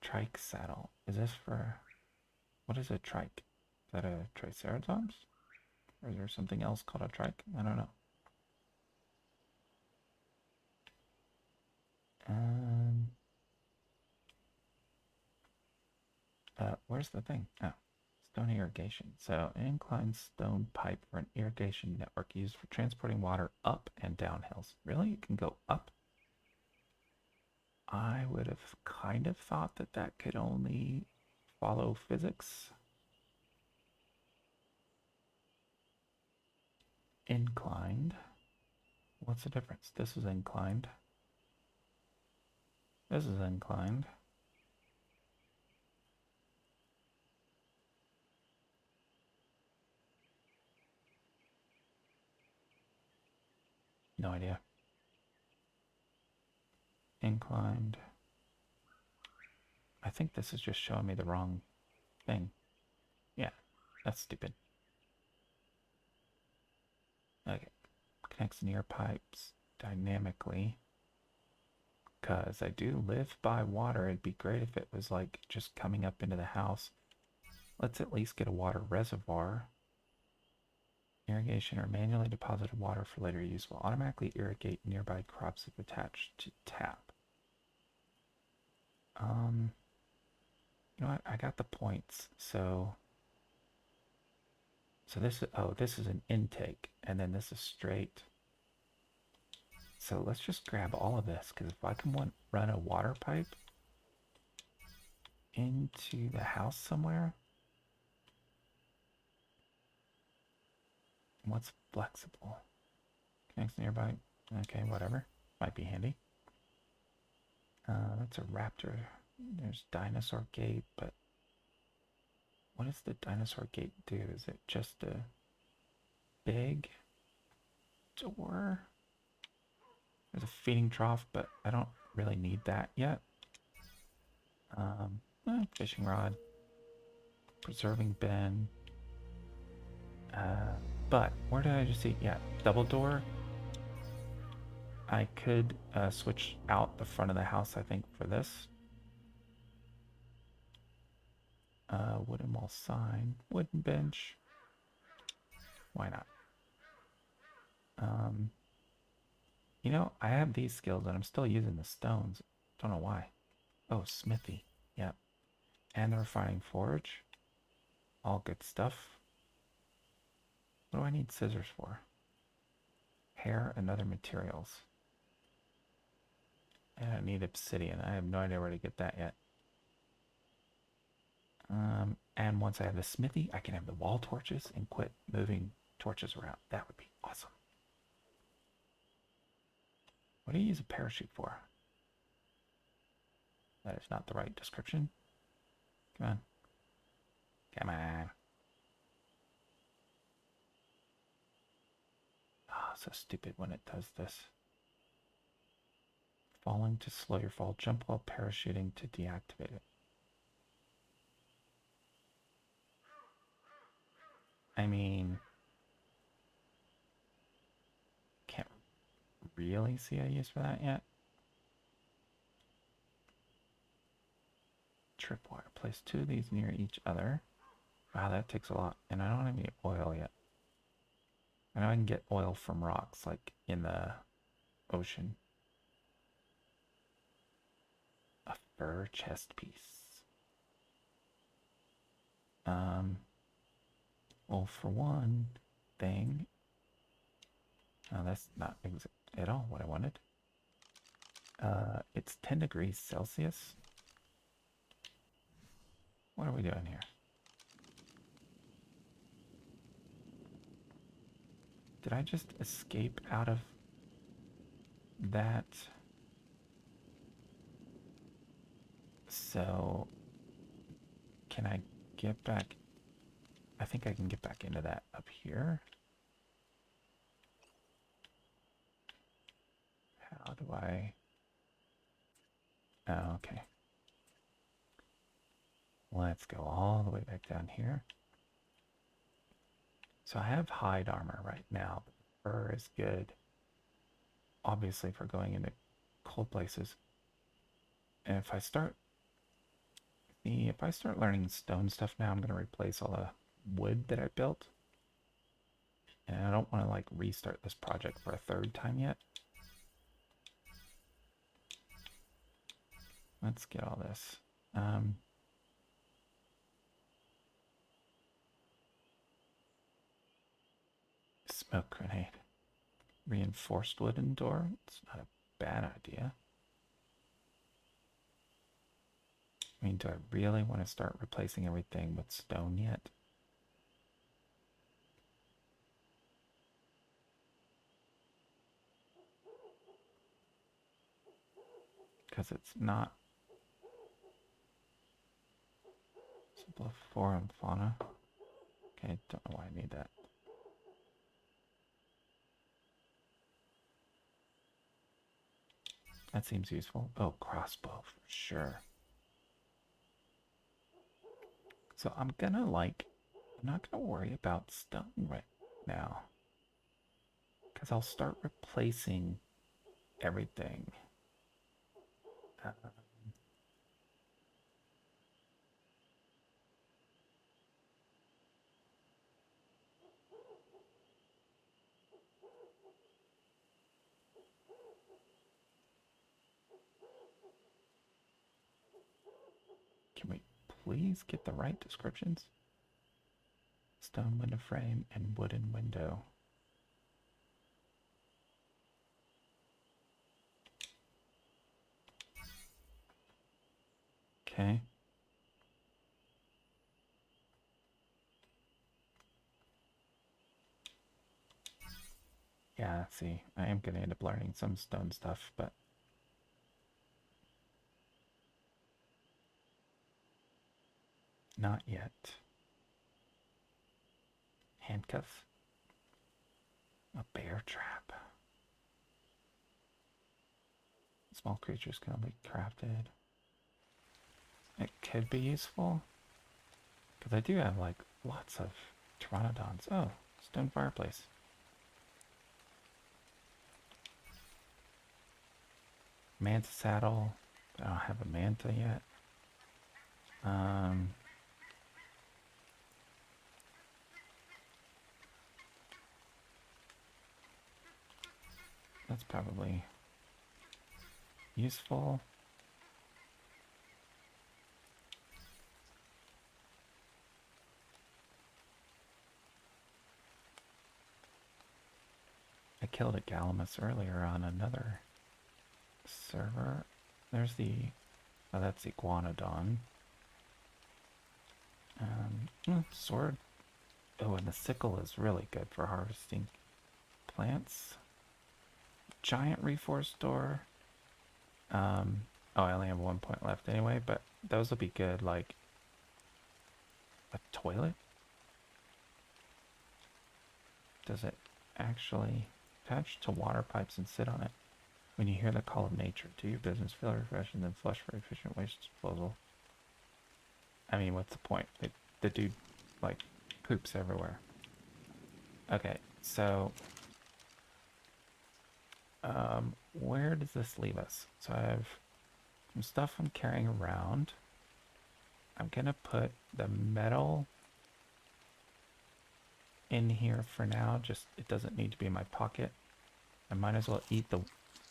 Trike saddle. Is this for... What is a trike? Is that a triceratops? Or is there something else called a trike? I don't know. Where's the thing? Oh, stone irrigation. So, an inclined stone pipe or an irrigation network used for transporting water up and down hills. Really? It can go up? I would have kind of thought that that could only follow physics. Inclined. What's the difference? This is inclined. This is inclined. No idea. Inclined. I think this is just showing me the wrong thing. Yeah, that's stupid. Okay. Connects near pipes dynamically. Because I do live by water. It'd be great if it was like just coming up into the house. Let's at least get a water reservoir. Irrigation or manually deposited water for later use will automatically irrigate nearby crops if attached to tap. You know what? I got the points. So this is, oh, this is an intake, and then this is straight. So let's just grab all of this, because if I can run a water pipe into the house somewhere. What's flexible? Connects nearby. Okay, whatever. Might be handy. That's a raptor. There's dinosaur gate, but what does the dinosaur gate do? Is it just a big door? There's a feeding trough, but I don't really need that yet. Fishing rod. Preserving bin. But where did I just see? Yeah, double door. I could switch out the front of the house, I think, for this. Wooden wall sign. Wooden bench. Why not? You know, I have these skills and I'm still using the stones. Don't know why. Oh, smithy. Yep. And the refining forge. All good stuff. What do I need scissors for? Hair and other materials. And I need obsidian. I have no idea where to get that yet. And once I have the smithy, I can have the wall torches and quit moving torches around. That would be awesome. What do you use a parachute for? That is not the right description. Come on. Come on. Oh, so stupid when it does this. Falling to slow your fall. Jump while parachuting to deactivate it. I mean, can't really see a use for that yet. Tripwire. Place 2 of these near each other. Wow, that takes a lot. And I don't have any oil yet. I know I can get oil from rocks, like in the ocean. A fur chest piece. Well, for one thing, that's not at all what I wanted. It's 10 degrees Celsius. What are we doing here? Did I just escape out of that? So, can I get back? I think I can get back into that up here. How do I... Oh, okay. Let's go all the way back down here. So I have hide armor right now. Fur is good, obviously, for going into cold places. And if I start learning stone stuff now, I'm going to replace all the wood that I built. And I don't want to like restart this project for a third time yet. Let's get all this. Smoke grenade. Reinforced wooden door. It's not a bad idea. I mean, do I really want to start replacing everything with stone yet? Because it's not simple flora and fauna. Okay, don't know why I need that. That seems useful. Oh, crossbow for sure. So I'm not gonna worry about stone right now. Because I'll start replacing everything. Can we please get the right descriptions? Stone window frame and wooden window. Okay. Yeah, see, I am going to end up learning some stone stuff, but not yet. Handcuffs. A bear trap. Small creatures can only be crafted. It could be useful. Because I do have, like, lots of pteranodons. Oh, stone fireplace. Manta saddle. I don't have a manta yet. That's probably useful. I killed a Galamus earlier on another server. There's the... Oh, that's Iguanodon. Sword. Oh, and the sickle is really good for harvesting plants. Giant reforged door. Oh, I only have 1 point left anyway, but those will be good, like a toilet. Does it actually attach to water pipes and sit on it? When you hear the call of nature, do your business, feel refreshed, and then flush for efficient waste disposal. I mean, what's the point? The dude, like, poops everywhere. Okay, so... where does this leave us? So I have some stuff I'm carrying around. I'm gonna put the metal in here for now. Just, it doesn't need to be in my pocket. I might as well eat the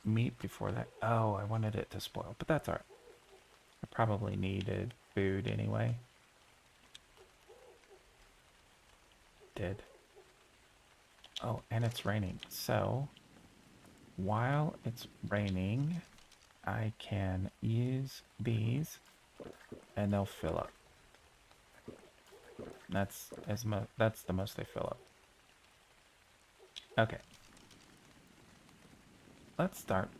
meat before that. Oh, I wanted it to spoil, but that's alright. I probably needed food anyway. Did. Oh, and it's raining. So, while it's raining, I can use these and they'll fill up. That's the most they fill up. Okay. Let's start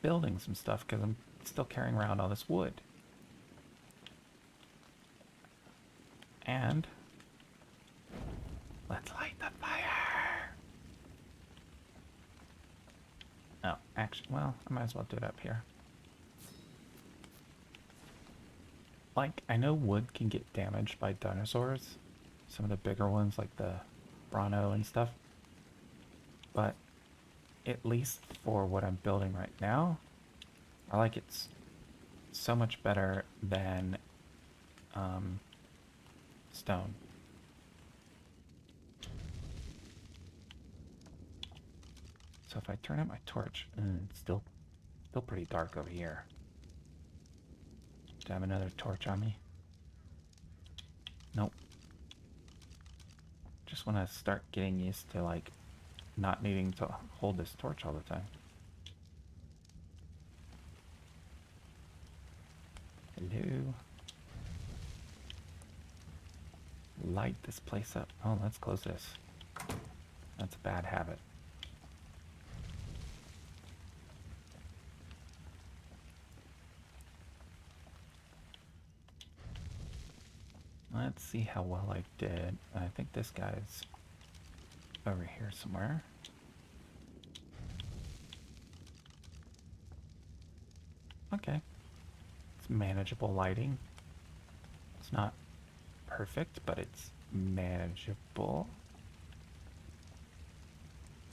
building some stuff because I'm still carrying around all this wood. And let's light the fire. Oh, Actually, well, I might as well do it up here. Like, I know wood can get damaged by dinosaurs. Some of the bigger ones, like the Bronto and stuff. But at least for what I'm building right now, I like it so much better than stone. So if I turn up my torch, it's still pretty dark over here. Do I have another torch on me? Nope. Just want to start getting used to like not needing to hold this torch all the time. Hello. Light this place up. Oh, let's close this. That's a bad habit. Let's see how well I did. I think this guy's over here somewhere. Okay. It's manageable lighting. It's not perfect, but it's manageable.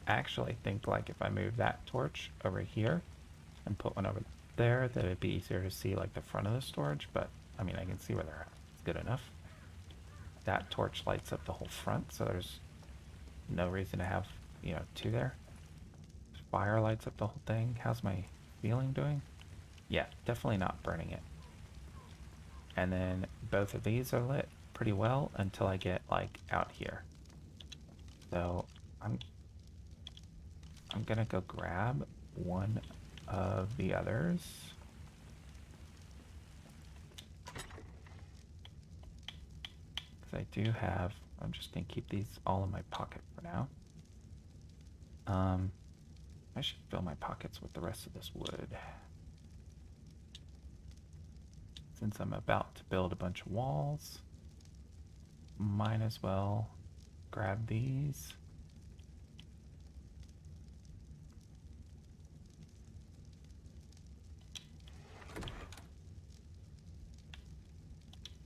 Actually, I think like if I move that torch over here and put one over there, that it'd be easier to see like the front of the storage, but I mean, I can see where they're at. It's good enough. That torch lights up the whole front, so there's no reason to have, you know, two there. Fire lights up the whole thing. How's my ceiling doing? Yeah, definitely not burning it. And then both of these are lit pretty well until I get like out here. So I'm gonna go grab one of the others. Because I do have, I'm just gonna keep these all in my pocket for now. I should fill my pockets with the rest of this wood. Since I'm about to build a bunch of walls, might as well grab these.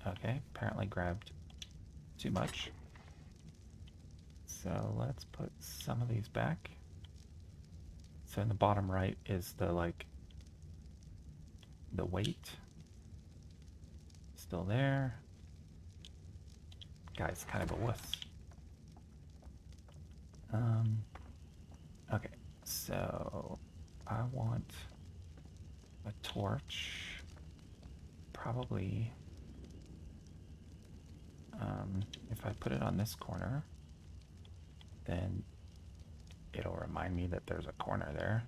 Okay, apparently grabbed too much. So let's put some of these back. So in the bottom right is the like the weight. Still there. Guy's kind of a wuss. Okay, so I want a torch. Probably if I put it on this corner, then it'll remind me that there's a corner there.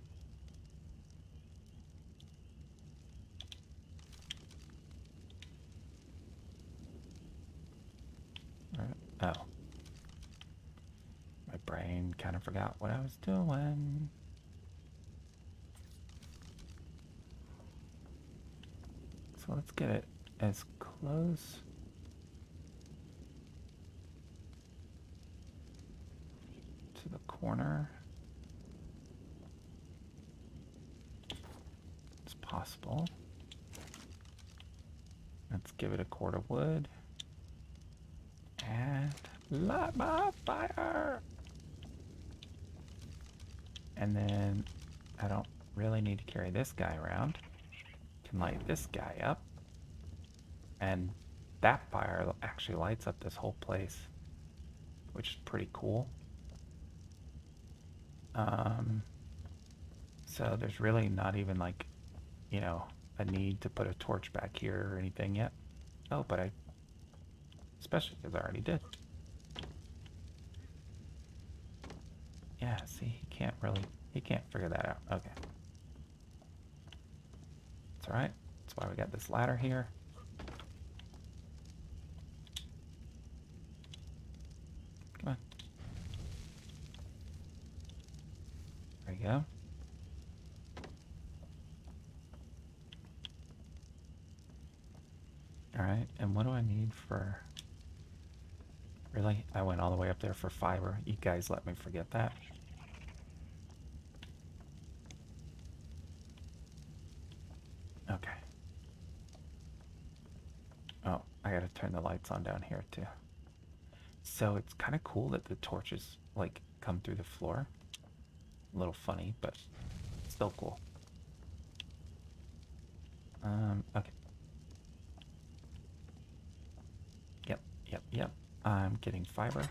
Oh. My brain kind of forgot what I was doing. So let's get it as close to the corner as possible. Let's give it a cord of wood. And light my fire! And then I don't really need to carry this guy around. Can light this guy up. And that fire actually lights up this whole place, which is pretty cool. So there's really not even like, you know, a need to put a torch back here or anything yet. Oh, but I, especially because I already did. Yeah, see, he can't figure that out. Okay. It's alright. That's why we got this ladder here. Come on. There you go. Alright, and what do I need for... Really? I went all the way up there for fiber. You guys let me forget that. I gotta turn the lights on down here too. So it's kind of cool that the torches like come through the floor. A little funny, but still cool. Okay. Yep. I'm getting fiber.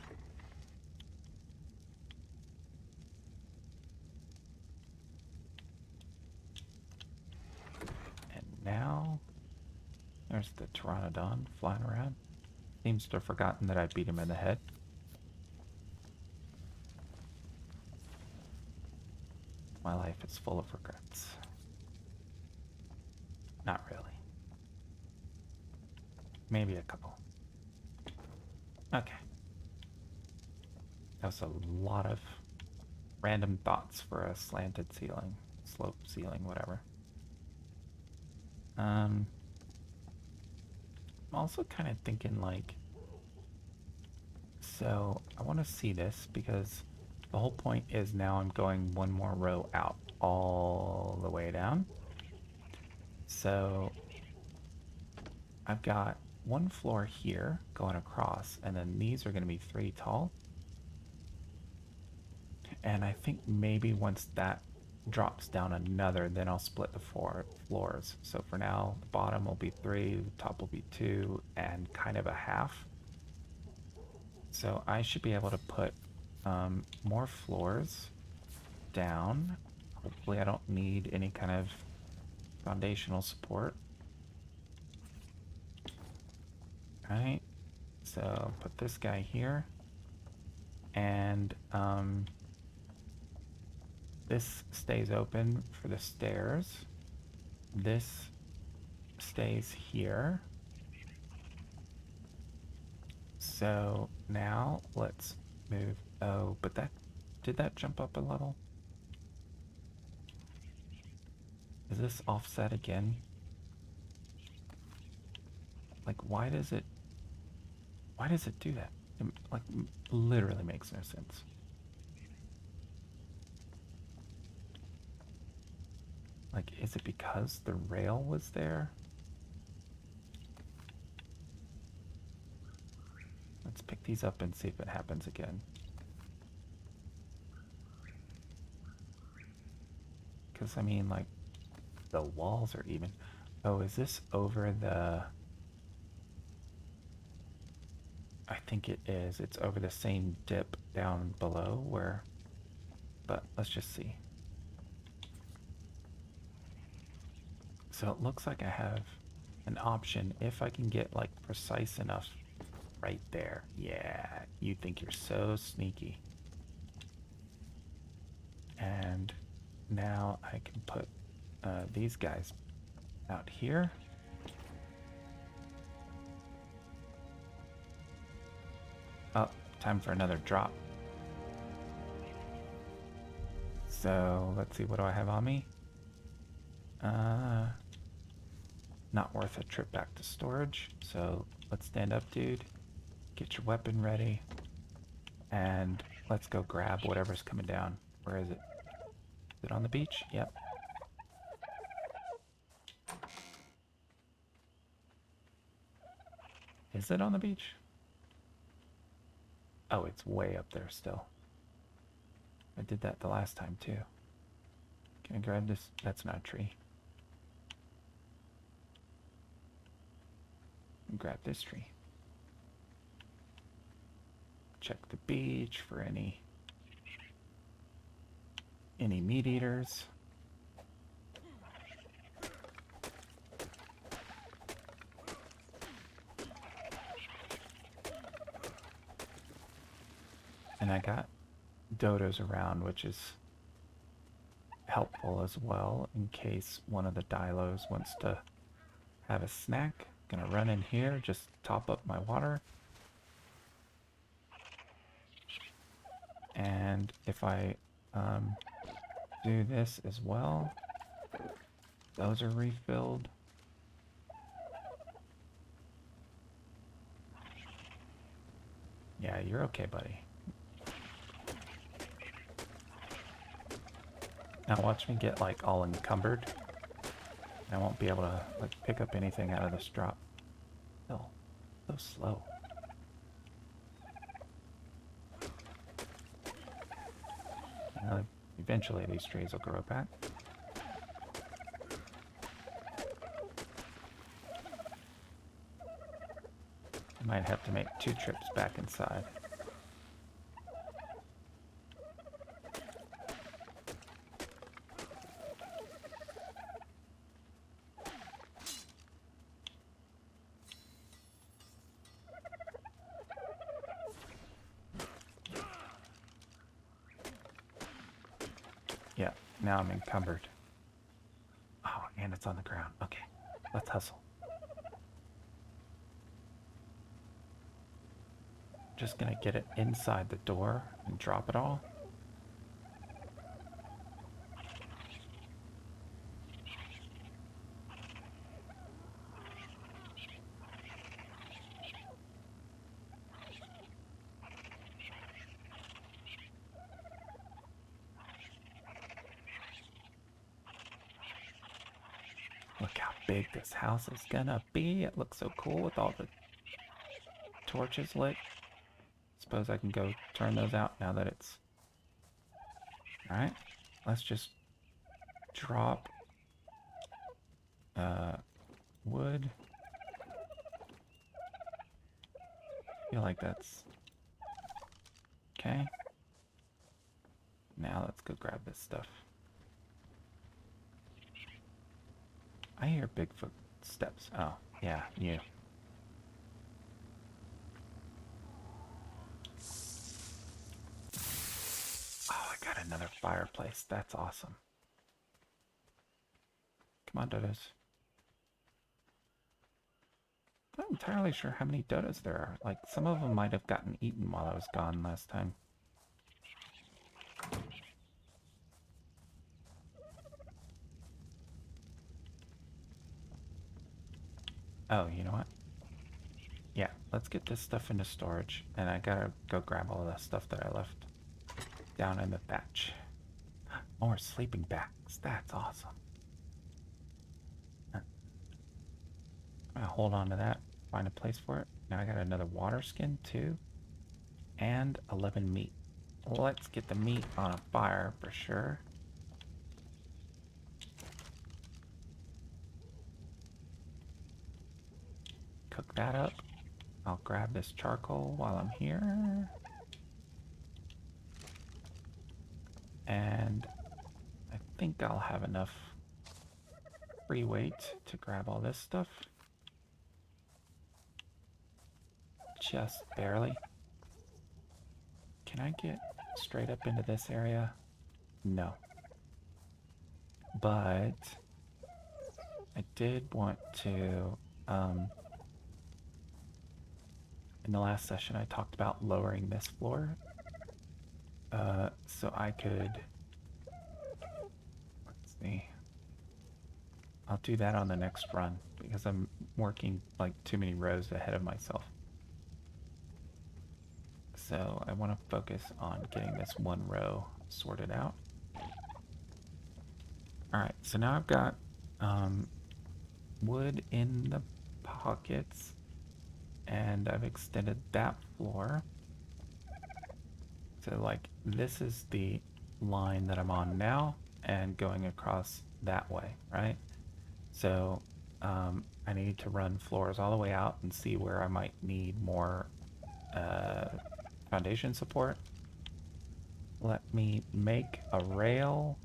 And now there's the pteranodon flying around. Seems to have forgotten that I beat him in the head. My life is full of regrets. Not really. Maybe a couple. Okay. That was a lot of random thoughts for a slanted ceiling, slope ceiling, whatever. I'm also kind of thinking like, so I want to see this because the whole point is now I'm going one more row out all the way down. So I've got one floor here going across, and then these are going to be 3 tall. And I think maybe once that drops down another, then I'll split the 4 floors. So for now, the bottom will be 3, the top will be 2, and kind of a half. So I should be able to put more floors down. Hopefully I don't need any kind of foundational support. Alright, so put this guy here. And this stays open for the stairs. This stays here. So now let's move. Oh, but did that jump up a level? Is this offset again? Like, why does it do that? It, like, literally makes no sense. Like, is it because the rail was there? Let's pick these up and see if it happens again. Because, I mean, like, the walls are even. Oh, is this over the... I think it is. It's over the same dip down below where... But let's just see. So it looks like I have an option if I can get, like, precise enough right there. Yeah, you think you're so sneaky. And now I can put these guys out here. Oh, time for another drop. So let's see, what do I have on me? Not worth a trip back to storage. So let's stand up, dude. Get your weapon ready. And let's go grab whatever's coming down. Where is it? Is it on the beach? Yep. Is it on the beach? Oh, it's way up there still. I did that the last time too. Can I grab this? That's not a tree. Grab this tree. Check the beach for any meat eaters. And I got dodos around, which is helpful as well in case one of the dilos wants to have a snack. Gonna run in here, just top up my water. And if I do this as well, those are refilled. Yeah, you're okay, buddy. Now watch me get like all encumbered. I won't be able to like pick up anything out of this drop. Oh. so slow? Eventually these trees will grow back. I might have to make 2 trips back inside. Yeah, now I'm encumbered. Oh, and it's on the ground. Okay, let's hustle. Just gonna get it inside the door and drop it all. Look how big this house is gonna be. It looks so cool with all the torches lit. Suppose I can go turn those out now that it's... Alright, let's just drop wood. Feel like that's... Okay. Now let's go grab this stuff. I hear Bigfoot steps. Oh, yeah, you. Oh, I got another fireplace. That's awesome. Come on, dodos. I'm not entirely sure how many dodos there are. Like, some of them might have gotten eaten while I was gone last time. Oh, you know what? Yeah, let's get this stuff into storage. And I gotta go grab all the stuff that I left down in the thatch. More sleeping bags. That's awesome. I'm gonna hold on to that. Find a place for it. Now I got another water skin too. And 11 meat. Let's get the meat on a fire for sure. Cook that up. I'll grab this charcoal while I'm here. And I think I'll have enough free weight to grab all this stuff. Just barely. Can I get straight up into this area? No. But I did want to, in the last session I talked about lowering this floor. So I could, let's see. I'll do that on the next run because I'm working like too many rows ahead of myself. So I want to focus on getting this one row sorted out. Alright, so now I've got wood in the pockets and I've extended that floor. So like this is the line that I'm on now and going across that way, right? So I need to run floors all the way out and see where I might need more foundation support. Let me make a rail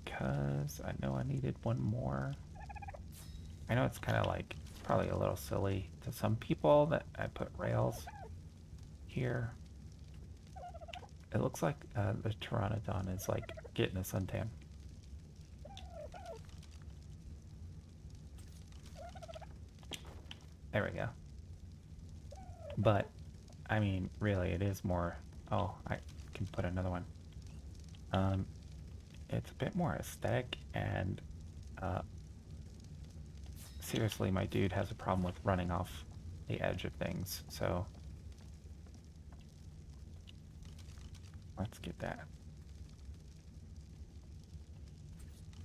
because I know I needed one more. I know it's kind of like probably a little silly to some people that I put rails here. It looks like the pteranodon is like getting a suntan. There we go. But I mean, really, it is more... Oh, I can put another one. It's a bit more aesthetic, and seriously, my dude has a problem with running off the edge of things, so let's get that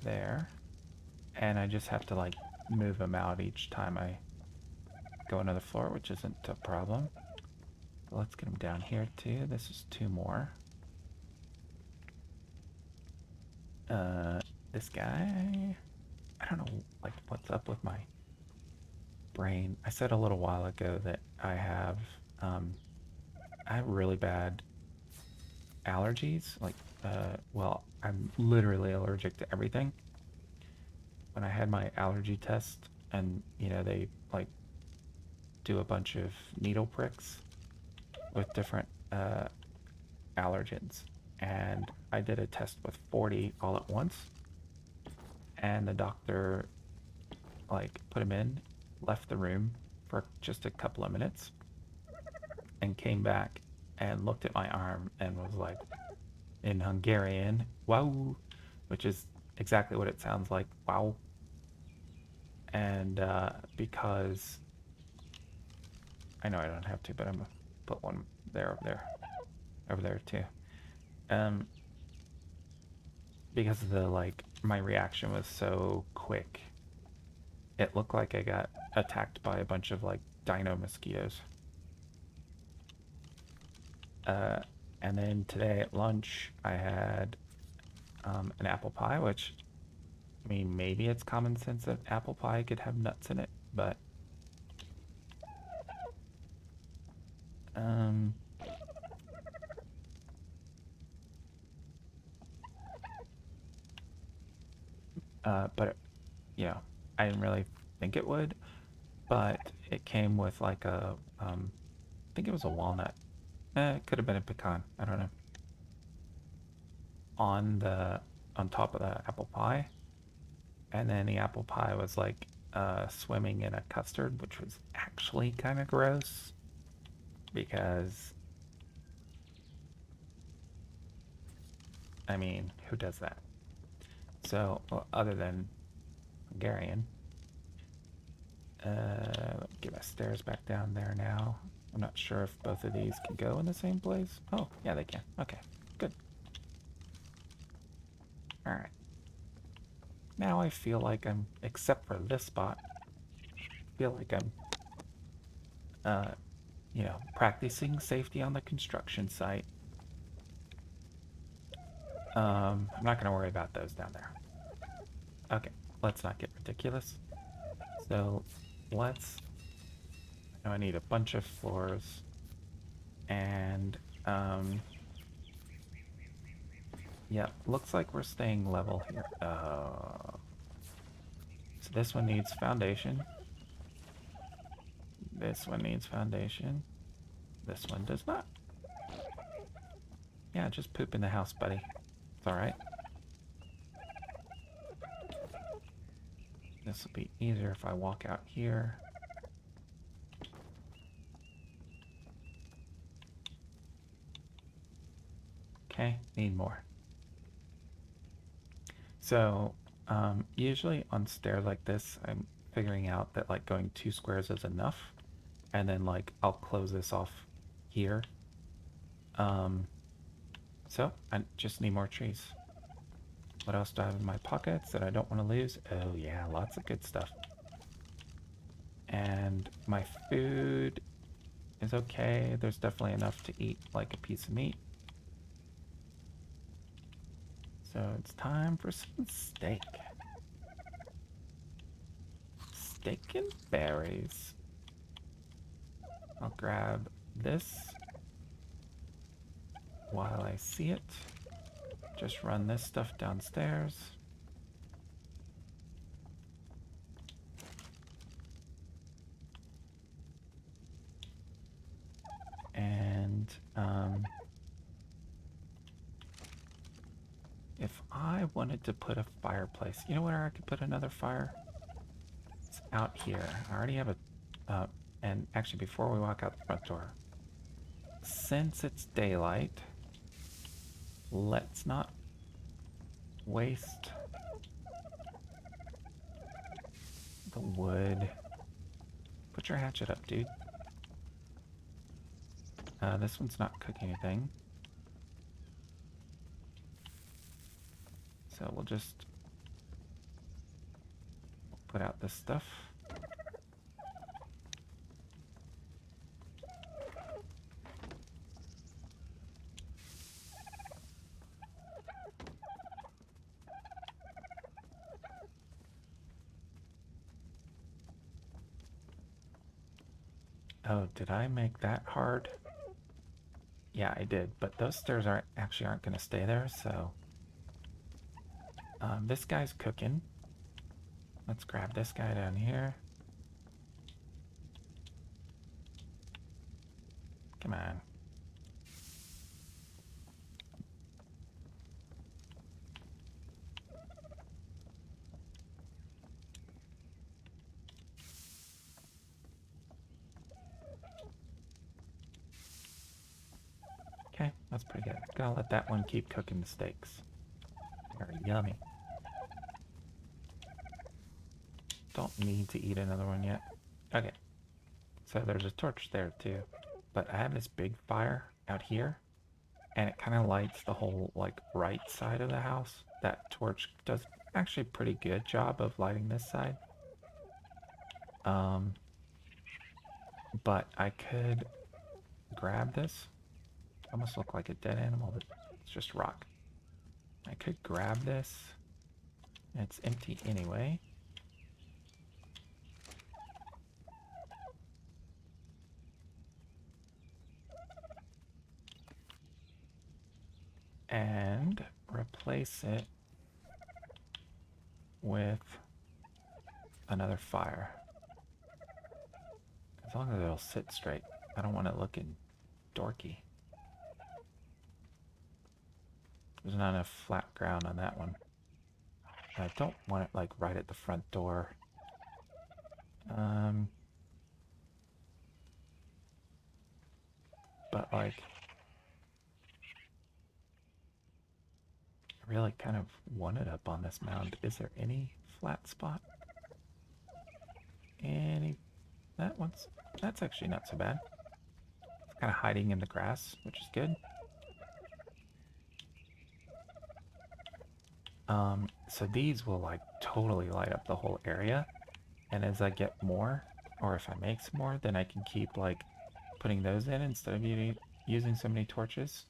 there. And I just have to like move him out each time I go another floor, which isn't a problem. But let's get them down here too. This is 2 more. This guy, I don't know, like, what's up with my brain. I said a little while ago that I have really bad allergies. Like, well, I'm literally allergic to everything. When I had my allergy test, and they like do a bunch of needle pricks with different allergens, and I did a test with 40 all at once, and the doctor like put him in, left the room for just a couple of minutes, and came back and looked at my arm and was like, in Hungarian, wow, which is exactly what it sounds like, wow. And because I know I don't have to, but I'm gonna put one there, over there too. Um, because the like my reaction was so quick, it looked like I got attacked by a bunch of like dino mosquitoes. And then today at lunch, I had an apple pie, which, I mean, maybe it's common sense that apple pie could have nuts in it, but um, but I didn't really think it would, but it came with like I think it was a walnut. It could have been a pecan. I don't know. On top of the apple pie, and then the apple pie was like swimming in a custard, which was actually kind of gross because, I mean, who does that? So, well, other than Hungarian, let me get my stairs back down there now. I'm not sure if both of these can go in the same place. Oh, yeah, they can. Okay, good. All right. Now I feel like I'm, except for this spot, feel like I'm, uh, practicing safety on the construction site. I'm not going to worry about those down there. Okay, let's not get ridiculous. So let's, I need a bunch of floors, and yeah, looks like we're staying level here. So this one needs foundation. This one needs foundation. This one does not. Yeah, just poop in the house, buddy. It's alright. This will be easier if I walk out here. Okay, need more. So, usually on stairs like this, I'm figuring out that like going 2 squares is enough, and then like I'll close this off here. So I just need more trees. What else do I have in my pockets that I don't want to lose? Oh yeah, lots of good stuff. And my food is okay. There's definitely enough to eat like a piece of meat. So it's time for some steak. Steak and berries. I'll grab this while I see it. Just run this stuff downstairs. And if I wanted to put a fireplace, you know where I could put another fire? It's out here. I already have a, and actually before we walk out the front door, since it's daylight, let's not waste the wood. Put your hatchet up, dude. This one's not cooking anything. So we'll just put out this stuff. Oh, did I make that hard? Yeah, I did, but those stairs aren't going to stay there, so this guy's cooking. Let's grab this guy down here. Come on. Okay, that's pretty good. Gotta let that one keep cooking the steaks. They're yummy. Don't need to eat another one yet. Okay, so there's a torch there too. But I have this big fire out here, and it kind of lights the whole like right side of the house. That torch does actually a pretty good job of lighting this side. But I could grab this. Almost look like a dead animal, but it's just rock. I could grab this. It's empty anyway. And replace it with another fire. As long as it'll sit straight. I don't want it looking dorky. There's not enough flat ground on that one. I don't want it like right at the front door. But like, I really kind of want it up on this mound. Is there any flat spot? That's actually not so bad. It's kind of hiding in the grass, which is good. So these will like totally light up the whole area. And as I get more, or if I make some more, then I can keep like putting those in instead of using so many torches.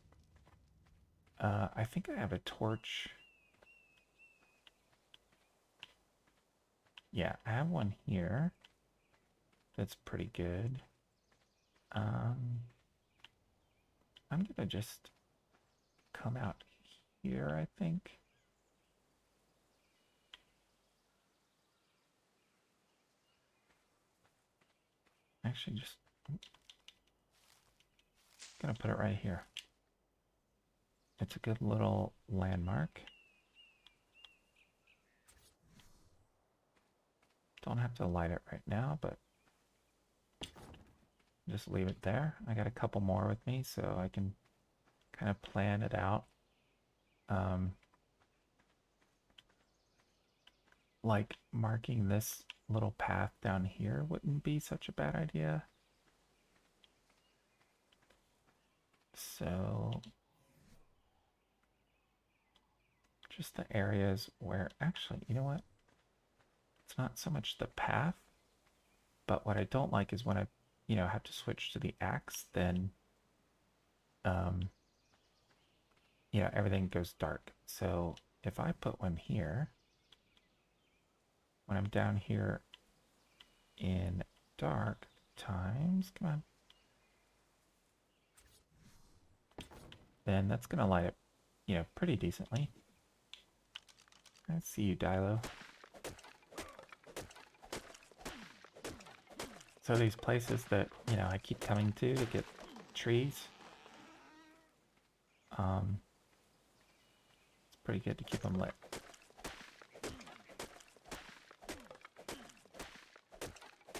I think I have a torch. Yeah, I have one here. That's pretty good. I'm gonna just come out here, I think. Actually, just gonna put it right here. It's a good little landmark. Don't have to light it right now, but just leave it there. I got a couple more with me, so I can kind of plan it out. Like marking this little path down here wouldn't be such a bad idea. So just the areas where, actually, you know what? It's not so much the path, but what I don't like is when I, have to switch to the axe, then, everything goes dark. So if I put one here, when I'm down here in dark times, come on, then that's gonna light up, pretty decently. I see you, Dilo. So these places that, I keep coming to get trees, it's pretty good to keep them lit.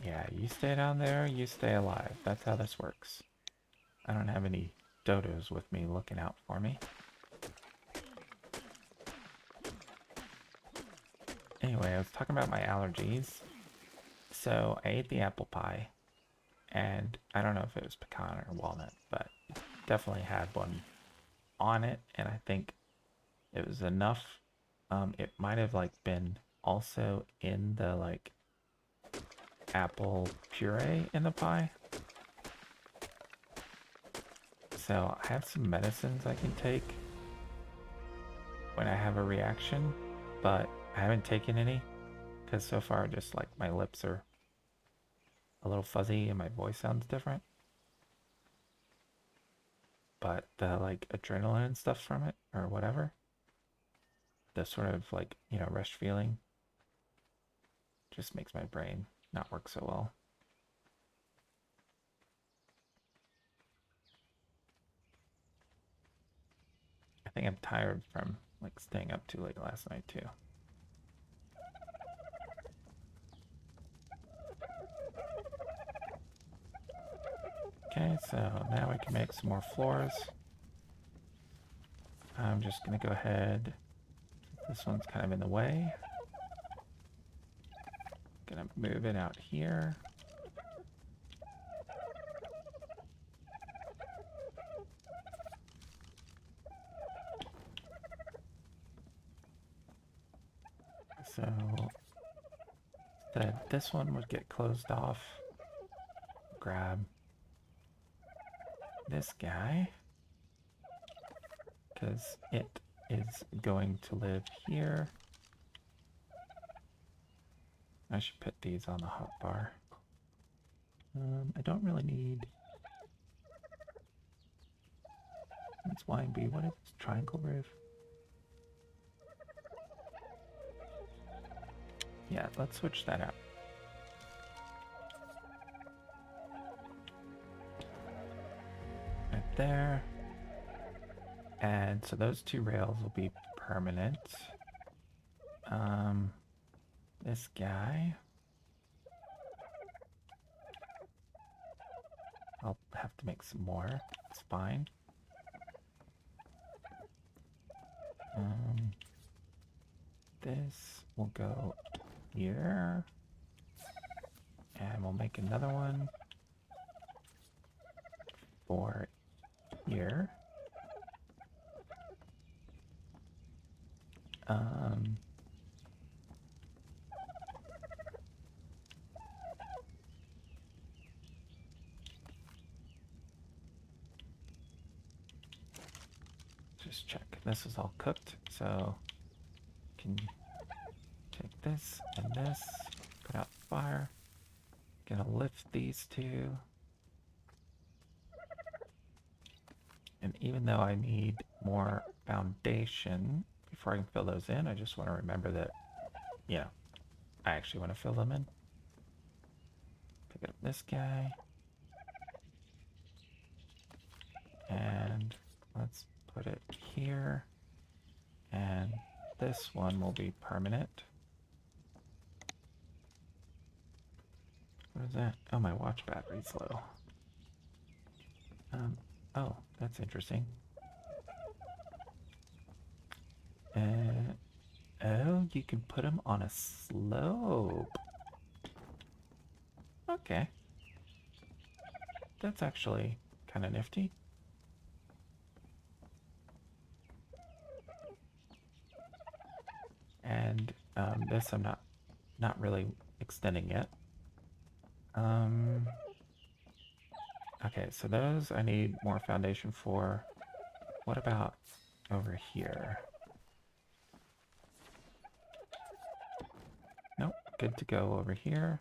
Yeah, you stay down there, you stay alive. That's how this works. I don't have any dodos with me looking out for me. Anyway, I was talking about my allergies. So I ate the apple pie, and I don't know if it was pecan or walnut, but it definitely had one on it, and I think it was enough. It might have like been also in the like apple puree in the pie. So I have some medicines I can take when I have a reaction, but I haven't taken any because so far just like my lips are a little fuzzy and my voice sounds different. But the like adrenaline and stuff from it or whatever, the sort of like, you know, rush feeling just makes my brain not work so well. I think I'm tired from like staying up too late last night too. Okay, so now we can make some more floors. I'm just gonna go ahead. This one's kind of in the way. Gonna move it out here. So this one would get closed off. Grab this guy because it is going to live here. I should put these on the hotbar. I don't really need. It's wine bee. What is this triangle roof? Yeah, let's switch that out. Right there. And so those two rails will be permanent. This guy. I'll have to make some more. It's fine. This will go here. And we'll make another one for here. Just check. This is all cooked, so can take this and this, put out the fire. Gonna lift these two. And even though I need more foundation before I can fill those in, I just want to remember that, you know, I actually want to fill them in. Pick up this guy. And let's put it here. And this one will be permanent. What is that? Oh, my watch battery's low. Oh, that's interesting. Oh, you can put them on a slope. Okay. That's actually kind of nifty. And this I'm not really extending yet. Okay, so those I need more foundation for. What about over here? Nope, good to go over here.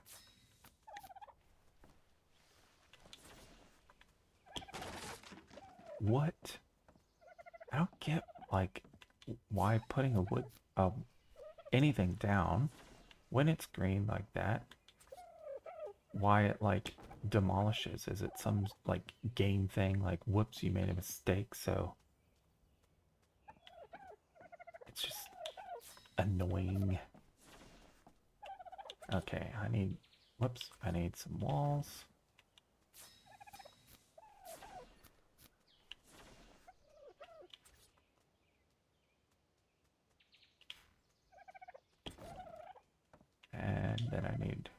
What? I don't get, like, why putting a wood, anything down when it's green like that, why it, like, demolishes. Is it some, like, game thing, like, whoops, you made a mistake, so it's just annoying. Okay, I need, whoops, I need some walls. And then I need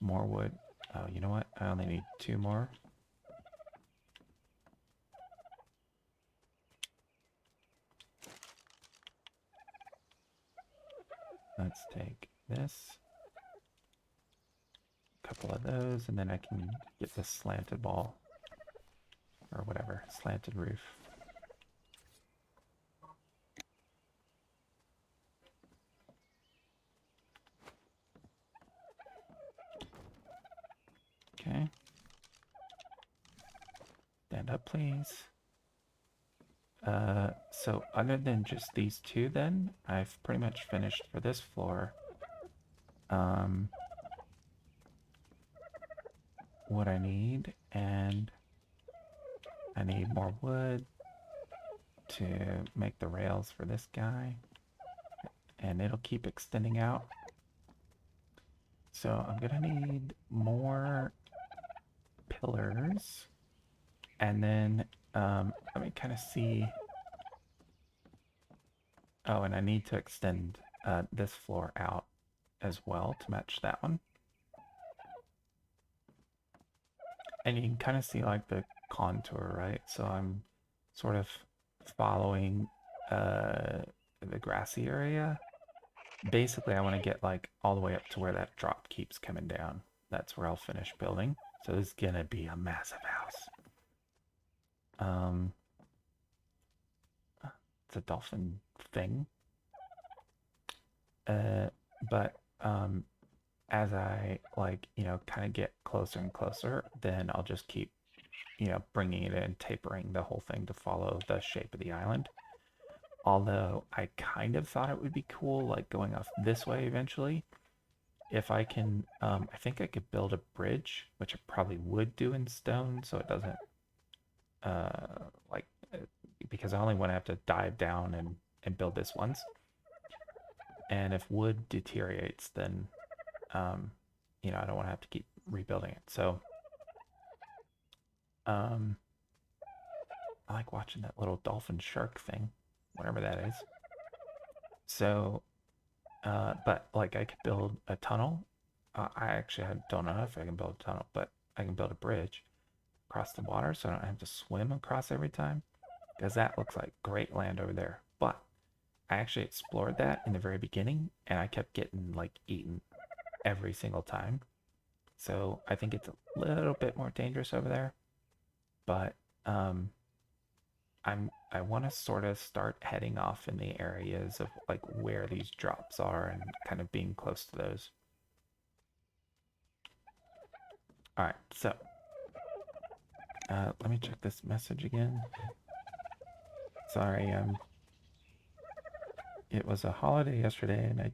more wood. Oh, you know what? I only need 2 more. Let's take this. A couple of those, and then I can get this slanted wall. Or whatever, slanted roof. Okay. Stand up, please. So other than just these two then, I've pretty much finished for this floor. What I need, and I need more wood to make the rails for this guy, and it'll keep extending out. So I'm gonna need more pillars, and then let me kind of see. Oh, and I need to extend this floor out as well to match that one. And you can kind of see like the contour, right? So I'm sort of following the grassy area. Basically, I want to get like all the way up to where that drop keeps coming down. That's where I'll finish building. So this is gonna be a massive house. It's a dolphin thing. But as I like, kind of get closer and closer, then I'll just keep, bringing it in, tapering the whole thing to follow the shape of the island. Although I kind of thought it would be cool, like going off this way eventually. If I can, I think I could build a bridge, which I probably would do in stone, so it doesn't, like, because I only want to have to dive down and build this once. And if wood deteriorates, then, I don't want to have to keep rebuilding it. So, I like watching that little dolphin shark thing, whatever that is. So, but like I could build a tunnel. I actually don't know if I can build a tunnel, but I can build a bridge across the water so I don't have to swim across every time, because that looks like great land over there. But I actually explored that in the very beginning, and I kept getting like eaten every single time. So I think it's a little bit more dangerous over there. But I want to sort of start heading off in the areas of like where these drops are and kind of being close to those. All right, so let me check this message again. Sorry, it was a holiday yesterday and I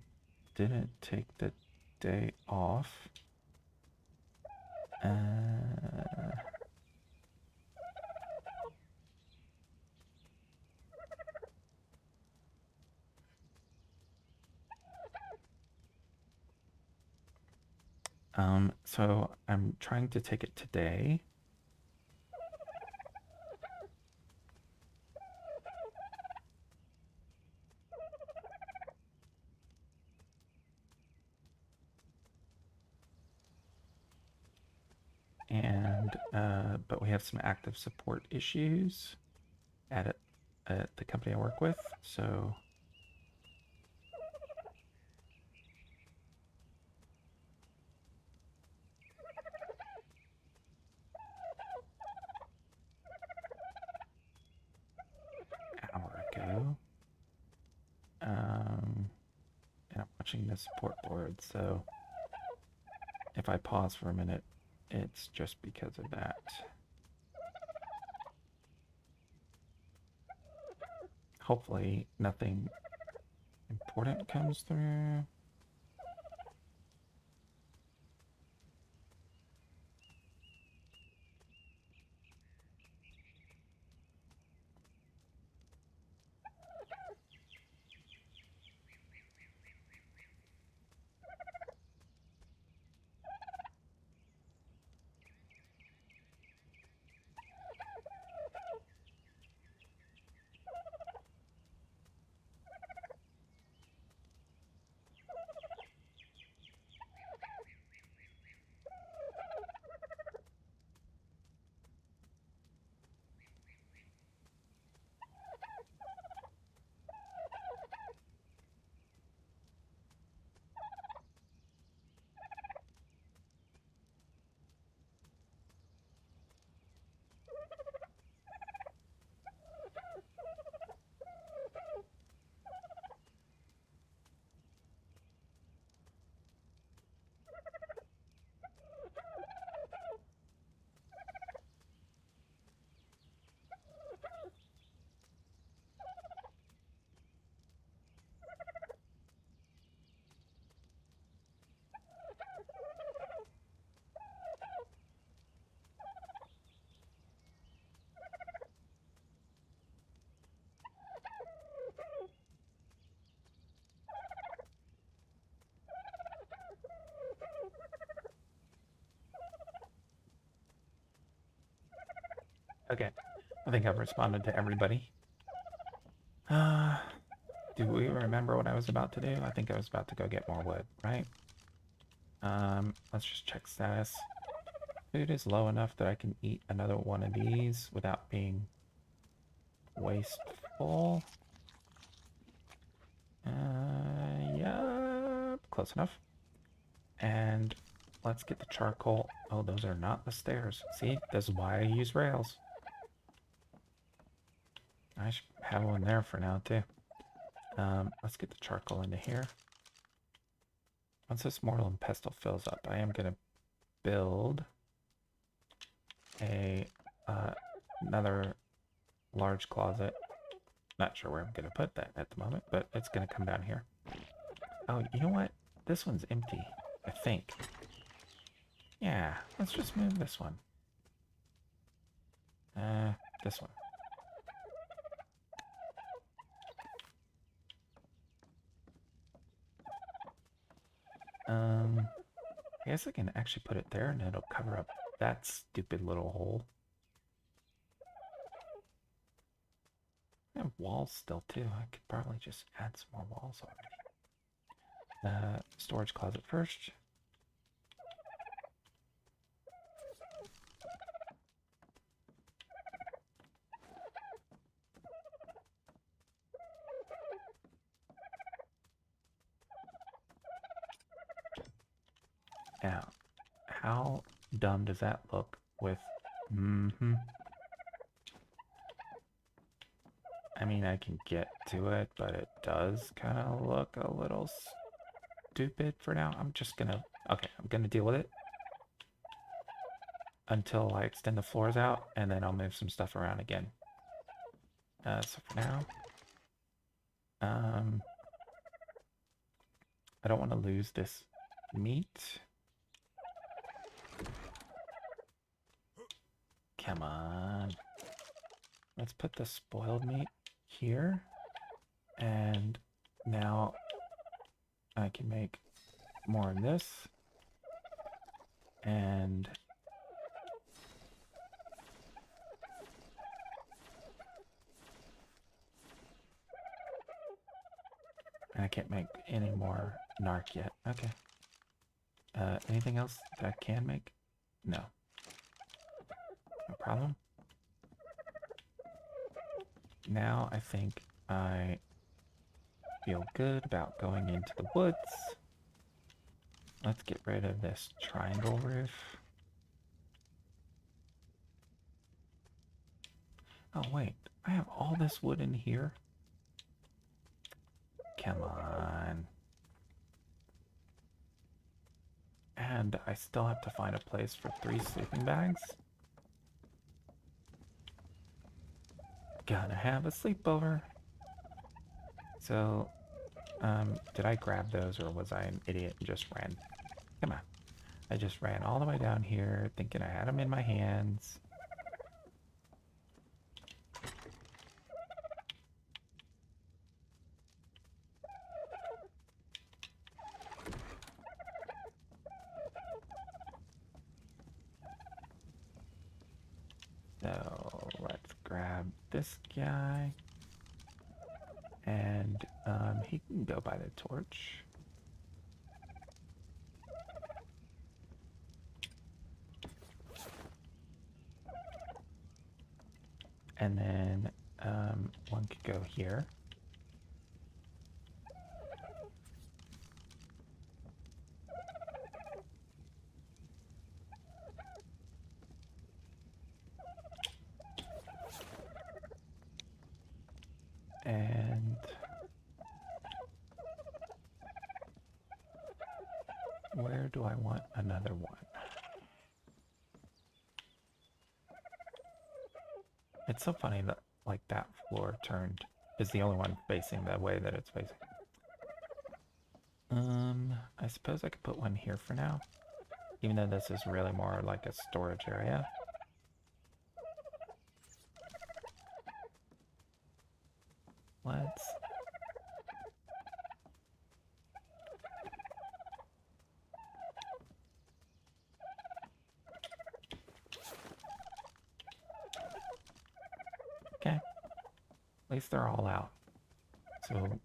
didn't take the day off. So I'm trying to take it today. And but we have some active support issues at the company I work with, so hour ago. And I'm watching the support board, so if I pause for a minute, it's just because of that. Hopefully nothing important comes through. Okay, I think I've responded to everybody. Uh, do we remember what I was about to do? I think I was about to go get more wood, right? Let's just check status. Food is low enough that I can eat another one of these without being wasteful. Yeah, close enough. And let's get the charcoal. Oh, those are not the stairs. See, this is why I use rails. I should have one there for now, too. Let's get the charcoal into here. Once this mortar and pestle fills up, I am going to build another large closet. Not sure where I'm going to put that at the moment, but it's going to come down here. Oh, you know what? This one's empty, I think. Yeah, let's just move this one. This one. I guess I can actually put it there and it'll cover up that stupid little hole. I have walls still too. I could probably just add some more walls already. Storage closet first. Now, how dumb does that look with... I mean, I can get to it, but it does kind of look a little stupid for now. I'm just gonna... Okay, I'm gonna deal with it until I extend the floors out, and then I'll move some stuff around again. So for now... I don't want to lose this meat. Come on. Let's put the spoiled meat here. And now I can make more of this. And I can't make any more narc yet. Okay. Anything else that I can make? No. No problem. Now I think I feel good about going into the woods. Let's get rid of this triangle roof. Oh wait, I have all this wood in here. Come on. And I still have to find a place for 3 sleeping bags. Gotta have a sleepover. So, did I grab those or was I an idiot and just ran? Come on. I just ran all the way down here thinking I had them in my hands. So, let's grab this guy. And, he can go by the torch. And then one could go here. And where do I want another one? It's so funny that like that floor turned is the only one facing the way that it's facing. I suppose I could put one here for now, even though this is really more like a storage area. Let's... At least they're all out. So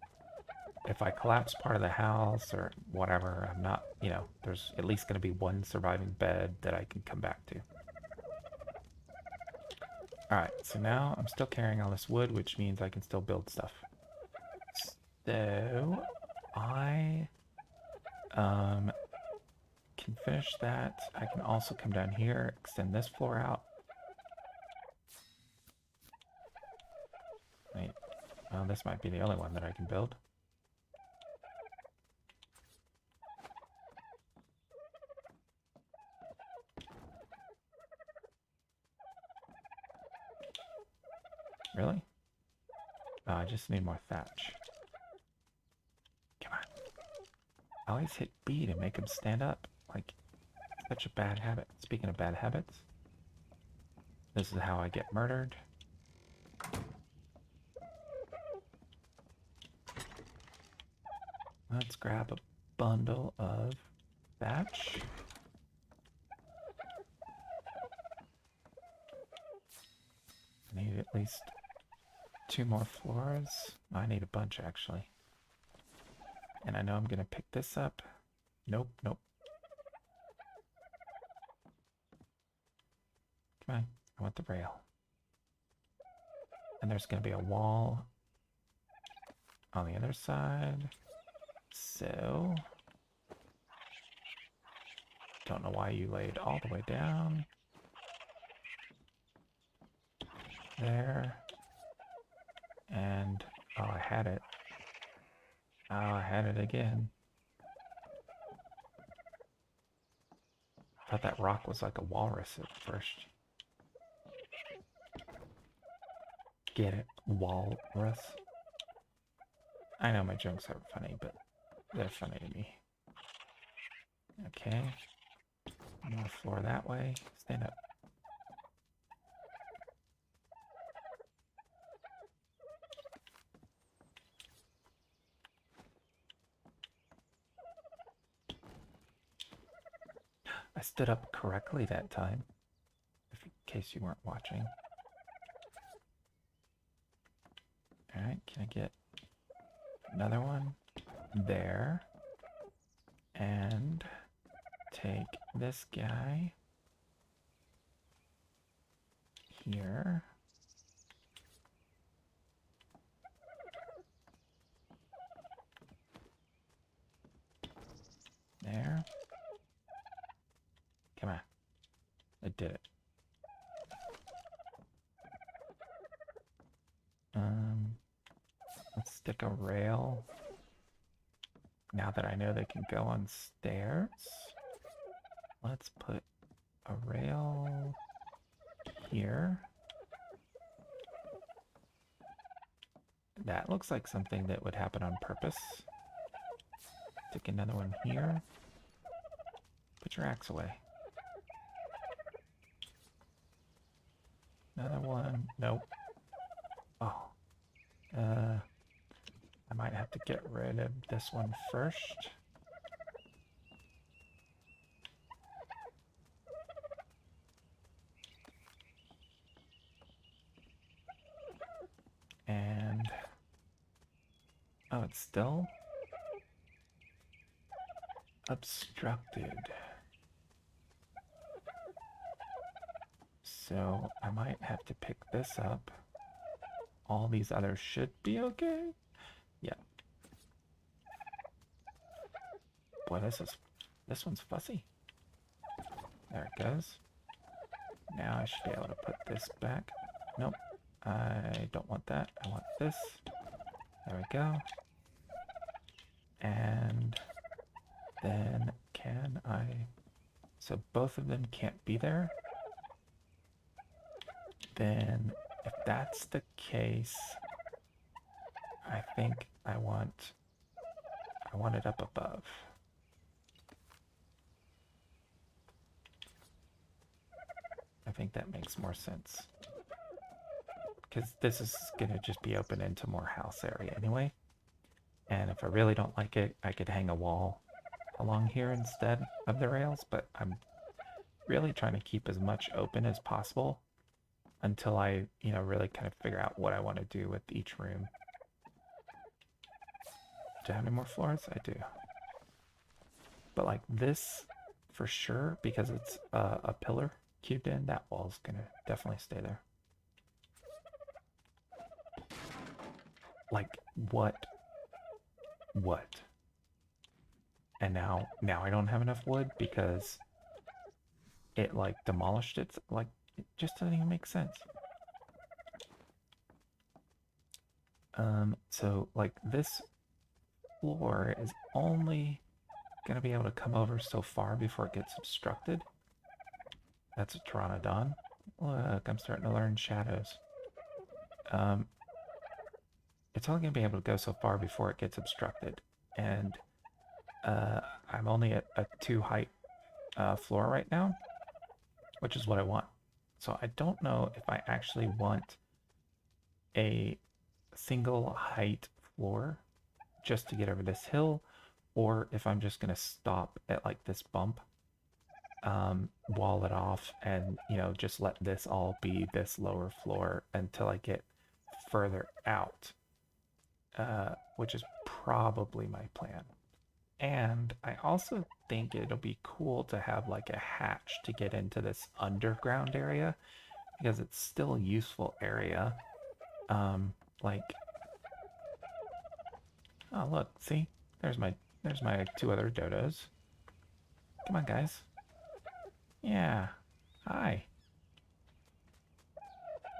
if I collapse part of the house or whatever, I'm not, there's at least going to be one surviving bed that I can come back to. Alright, so now I'm still carrying all this wood, which means I can still build stuff. So I can finish that. I can also come down here, extend this floor out. Wait, well, this might be the only one that I can build. Really? Oh, I just need more thatch. Come on. I always hit B to make him stand up. Like, such a bad habit. Speaking of bad habits, this is how I get murdered. Let's grab a bundle of thatch. I need at least 2 more floors. I need a bunch, actually. And I know I'm gonna pick this up. Nope, nope. Come on, I want the rail. And there's gonna be a wall on the other side. So, don't know why you laid all the way down. There. And, oh, I had it. Oh, I had it again. Thought that rock was like a walrus at first. Get it? Walrus. I know my jokes aren't funny, but they're funny to me. Okay. More floor that way. Stand up. I stood up correctly that time, in case you weren't watching. Alright, can I get another one there? And take this guy here. There. Come on. I did it. Let's stick a rail. Now that I know they can go on stairs, let's put a rail here. That looks like something that would happen on purpose. Stick another one here. Put your axe away. Another one. Nope. Oh. I might have to get rid of this one first. And... oh, it's still obstructed. So I might have to pick this up. All these others should be okay. Yeah. Boy, this one's fussy. There it goes. Now I should be able to put this back. Nope. I don't want that. I want this. There we go. And then can I... so both of them can't be there. Then if that's the case, I think I want it up above. I think that makes more sense. Because this is going to just be open into more house area anyway. And if I really don't like it, I could hang a wall along here instead of the rails. But I'm really trying to keep as much open as possible. until I, really kind of figure out what I want to do with each room. Do I have any more floors? I do. But like this, for sure, because it's a pillar cubed in, that wall's gonna definitely stay there. Like, what? What? And now I don't have enough wood because it like demolished it. Like, it just doesn't even make sense. So like this floor is only gonna be able to come over so far before it gets obstructed. That's a Pteranodon. Look, I'm starting to learn shadows. It's only gonna be able to go so far before it gets obstructed. And I'm only at a 2 height floor right now, which is what I want. So I don't know if I actually want a single height floor just to get over this hill, or if I'm just gonna stop at like this bump, wall it off, and just let this all be this lower floor until I get further out, which is probably my plan. And I also think it'll be cool to have like a hatch to get into this underground area because it's still a useful area. Like, oh look, see, there's my 2 other dodos. Come on, guys. Yeah. Hi.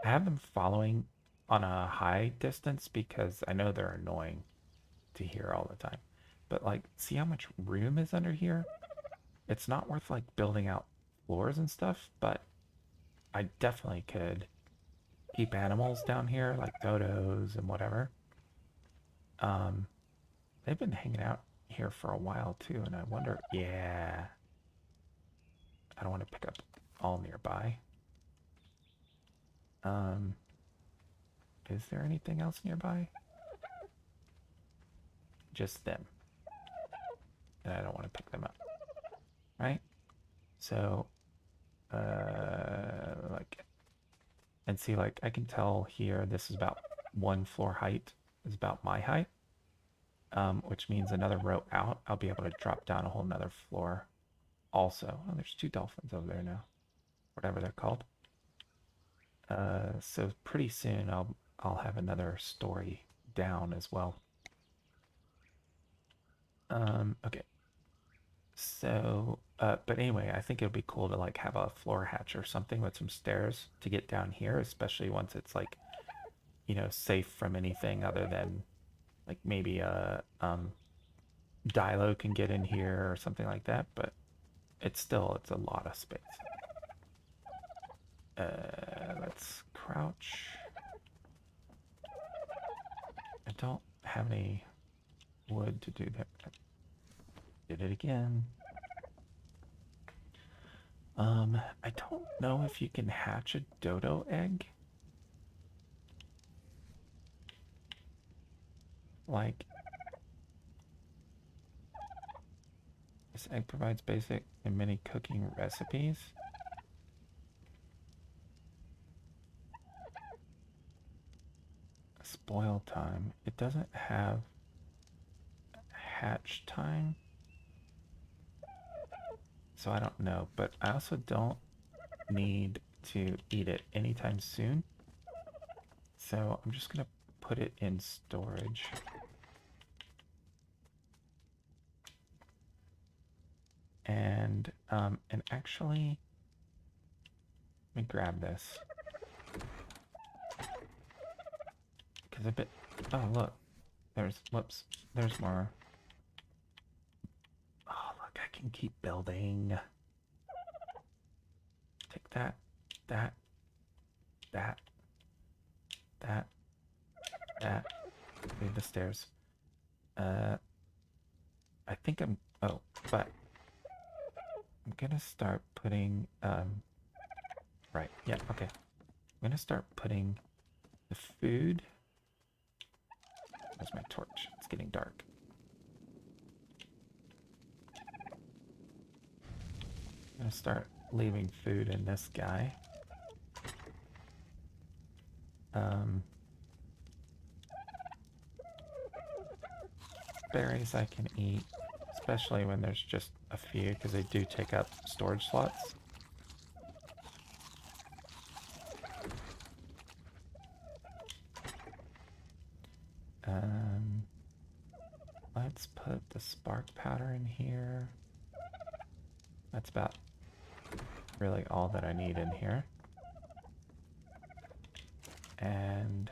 I have them following on a high distance because I know they're annoying to hear all the time. But like, see how much room is under here? It's not worth like building out floors and stuff, but I definitely could keep animals down here like dodos and whatever. Um, they've been hanging out here for a while too, and I wonder, yeah, I don't want to pick up all nearby. Um, is there anything else nearby? Just them. And I don't want to pick them up. Right? So, like, and see, like, I can tell here this is about 1 floor height, is about my height, which means another row out, I'll be able to drop down a whole nother floor also. Oh, there's 2 dolphins over there now, whatever they're called. So pretty soon I'll have another story down as well. Okay. So, but anyway, I think it'll be cool to like have a floor hatch or something with some stairs to get down here, especially once it's like, safe from anything other than like maybe a Dilo can get in here or something like that, but it's a lot of space. Let's crouch. I don't have any wood to do that. Did it again. I don't know if you can hatch a dodo egg. Like, this egg provides basic and many cooking recipes. Spoil time. It doesn't have hatch time. So I don't know, but I also don't need to eat it anytime soon. So I'm just gonna put it in storage. And actually, let me grab this. Because oh look, whoops, there's more. Oh look, I can keep building. Take that, that, that, that, that. Leave the stairs. I think but I'm gonna start putting, right, yeah, okay. I'm gonna start putting the food. Where's my torch? It's getting dark. I'm gonna start leaving food in this guy. Berries I can eat, especially when there's just a few, because they do take up storage slots. Let's put the spark powder in here. That's about really all that I need in here. And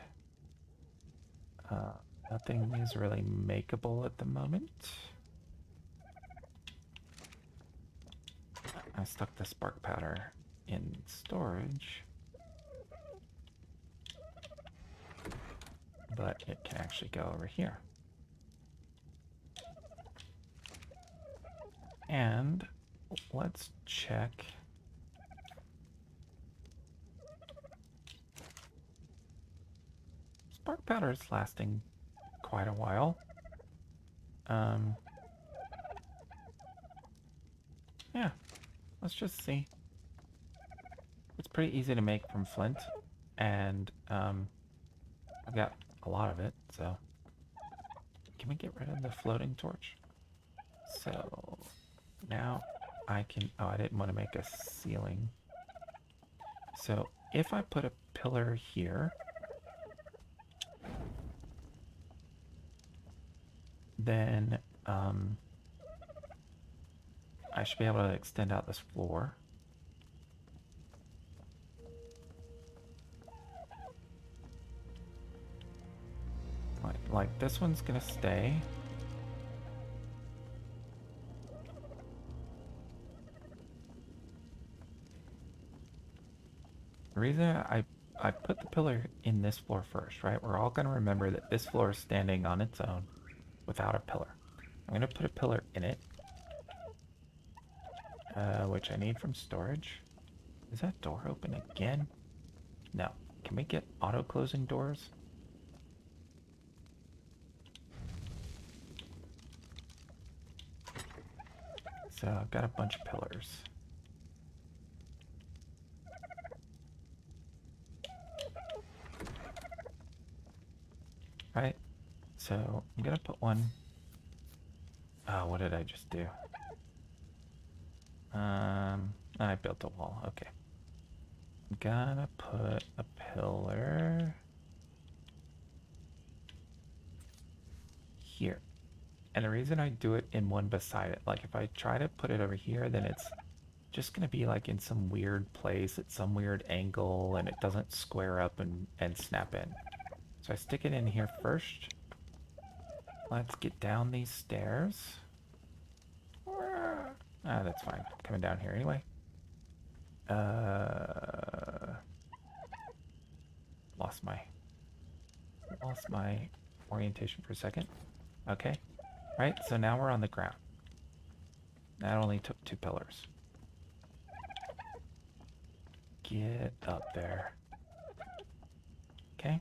nothing is really makeable at the moment. I stuck the spark powder in storage, but it can actually go over here. And let's check. Spark powder is lasting quite a while. Yeah, let's just see. It's pretty easy to make from flint, and I've got a lot of it, so. Can we get rid of the floating torch? So now I can, oh, I didn't want to make a ceiling. So if I put a pillar here, then I should be able to extend out this floor. Like this one's gonna stay. The reason I put the pillar in this floor first, right? We're all gonna remember that this floor is standing on its own without a pillar. I'm gonna put a pillar in it, which I need from storage. Is that door open again? No. Can we get auto-closing doors? So I've got a bunch of pillars. Right? So I'm gonna put one. Oh, what did I just do? I built a wall. Okay. I'm gonna put a pillar here. And the reason I do it in one beside it, like if I try to put it over here, then it's just gonna be like in some weird place at some weird angle, and it doesn't square up and snap in. So I stick it in here first. Let's get down these stairs. Ah, that's fine. I'm coming down here anyway. Lost my orientation for a second. Okay. Right, so now we're on the ground. That only took 2 pillars. Get up there. Okay.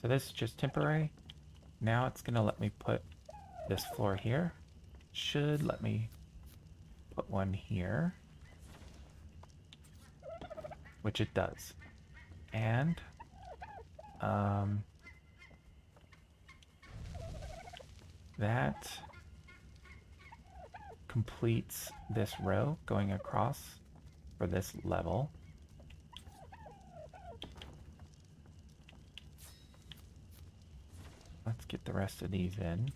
So this is just temporary. Now it's gonna let me put this floor here. Should let me put one here. Which it does. And that completes this row going across for this level. Let's get the rest of these in.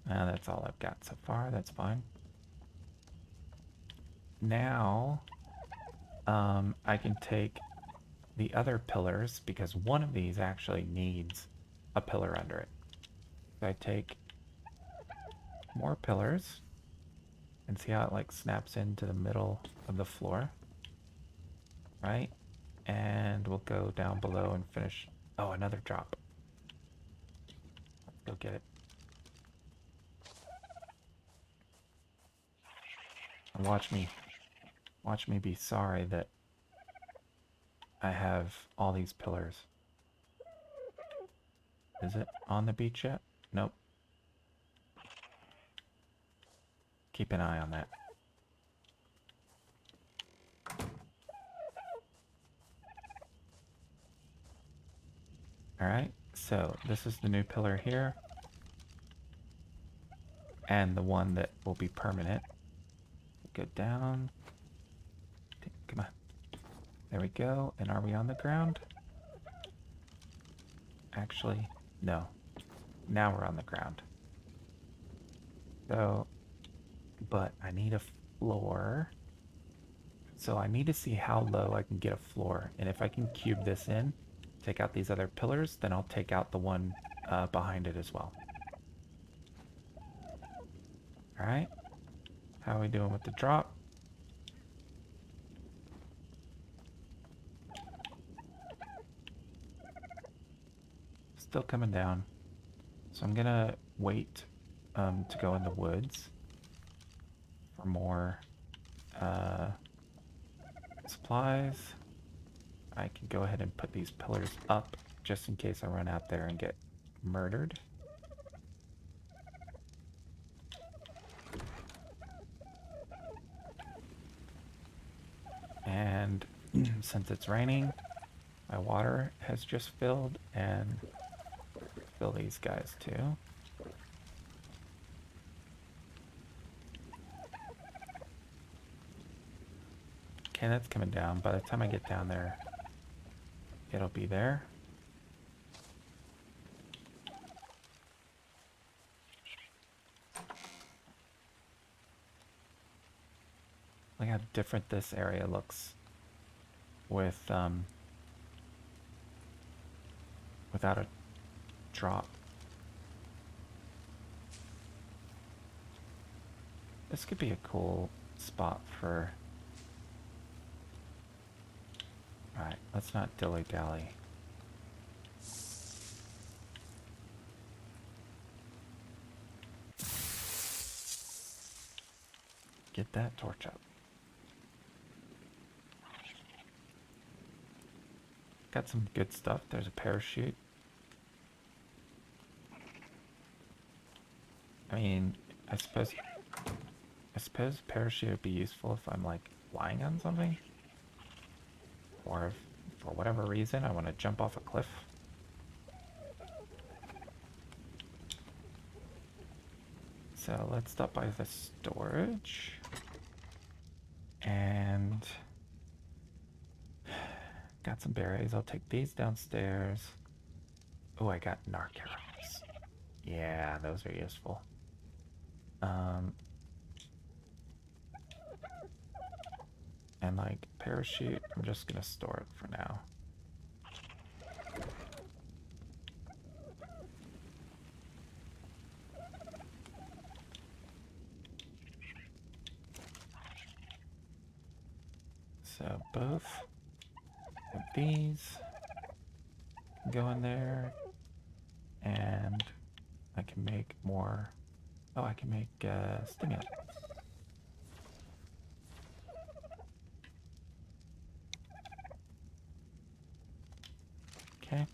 That's all I've got so far. That's fine. Now, I can take the other pillars, because one of these actually needs a pillar under it. So I take more pillars and see how it like snaps into the middle of the floor, right? And we'll go down below and finish. Oh, another drop. Let's go get it. And watch me be sorry that I have all these pillars. Is it on the beach yet? Nope. Keep an eye on that. Alright, so this is the new pillar here. And the one that will be permanent. Go down. Come on. There we go. And are we on the ground? Actually, no. Now we're on the ground. So, but I need a floor. So I need to see how low I can get a floor. And if I can cube this in, take out these other pillars, then I'll take out the one behind it as well. Alright. How are we doing with the drop? Still coming down. So I'm gonna wait to go in the woods for more supplies. I can go ahead and put these pillars up just in case I run out there and get murdered. And since it's raining, my water has just filled, and fill these guys too. Okay, that's coming down. By the time I get down there, it'll be there. Look how different this area looks with without a drop. This could be a cool spot for... Alright, let's not dilly-dally. Get that torch up. Got some good stuff. There's a parachute. I mean, I suppose parachute would be useful if I'm like flying on something. Or if, for whatever reason, I want to jump off a cliff. So let's stop by the storage. And got some berries. I'll take these downstairs. Oh, I got narc arrows. Yeah, those are useful. And like parachute, I'm just gonna store it for now. So both of these go in there, and I can make more. Oh, I can make stimulant. Okay.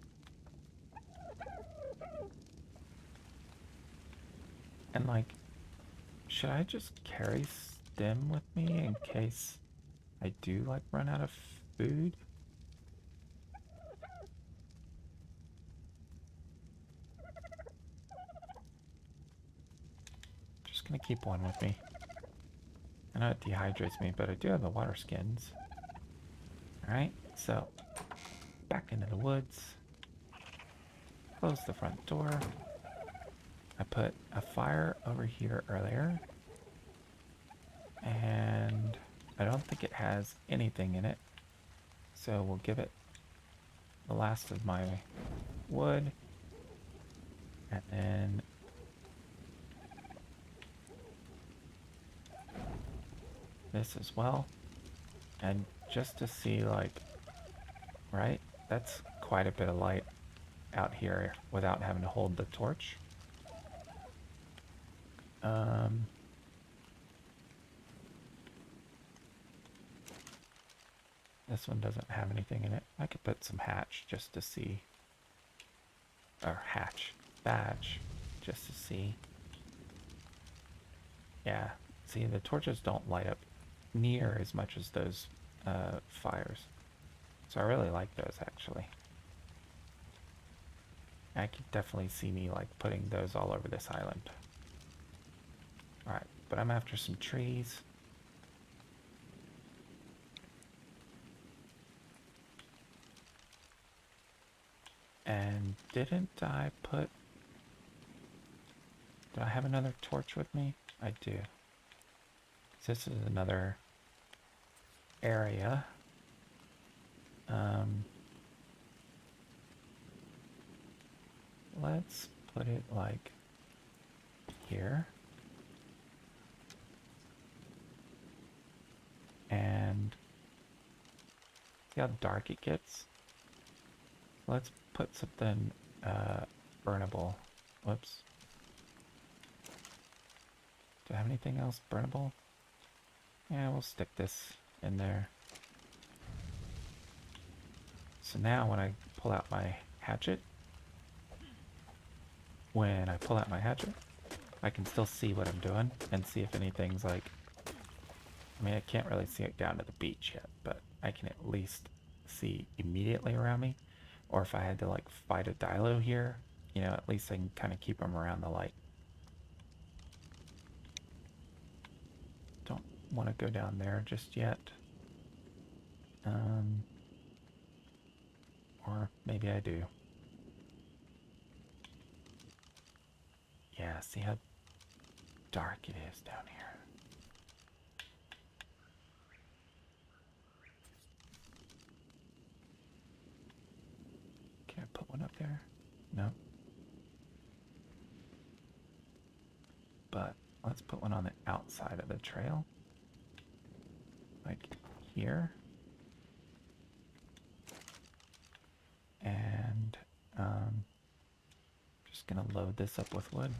And like, should I just carry stim with me in case I do like run out of food? Just gonna keep one with me. I know it dehydrates me, but I do have the water skins. Alright, so back into the woods. Close the front door. I put a fire over here earlier. And I don't think it has anything in it. So we'll give it the last of my wood. And then this as well. And just to see, like, right? That's quite a bit of light out here without having to hold the torch. This one doesn't have anything in it. I could put some hatch just to see. Or badge, just to see. Yeah, see, the torches don't light up near as much as those fires. So I really like those, actually. I can definitely see me like putting those all over this island. Alright, but I'm after some trees. And didn't I put... Do I have another torch with me? I do. This is another area. Let's put it like here. And see how dark it gets? Let's put something burnable. Whoops. Do I have anything else burnable? Yeah, we'll stick this in there. So now when I pull out my hatchet, I can still see what I'm doing and see if anything's like... I mean, I can't really see it down to the beach yet, but I can at least see immediately around me. Or if I had to like fight a dilo here, you know, at least I can kind of keep them around the light. Don't want to go down there just yet. Or maybe I do. Yeah, see how dark it is down here. Can I put one up there? No. But let's put one on the outside of the trail. Like here. And just gonna load this up with wood.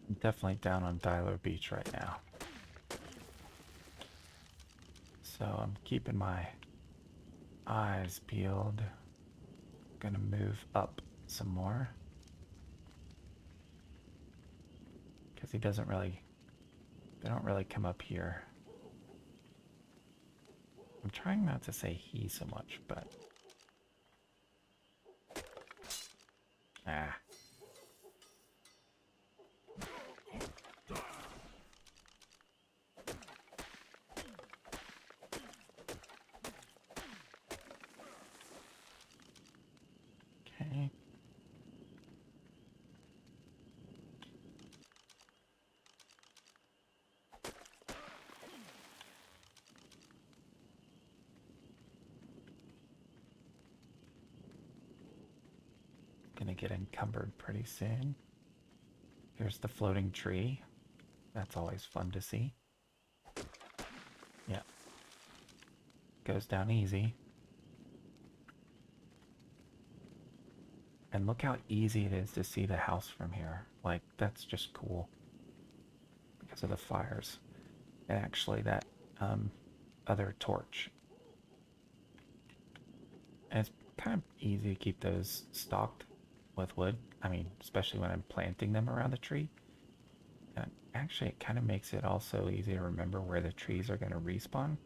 I'm definitely down on Dilo Beach right now. So I'm keeping my eyes peeled. Gonna move up some more. Because they don't really come up here. I'm trying not to say he so much, but... Ah. Okay. Gonna get encumbered pretty soon. Here's the floating tree. That's always fun to see. Yeah. Goes down easy. And look how easy it is to see the house from here. Like, that's just cool. Because of the fires. And actually that other torch. And it's kind of easy to keep those stocked with wood. I mean, especially when I'm planting them around the tree. And actually, it kind of makes it also easy to remember where the trees are going to respawn.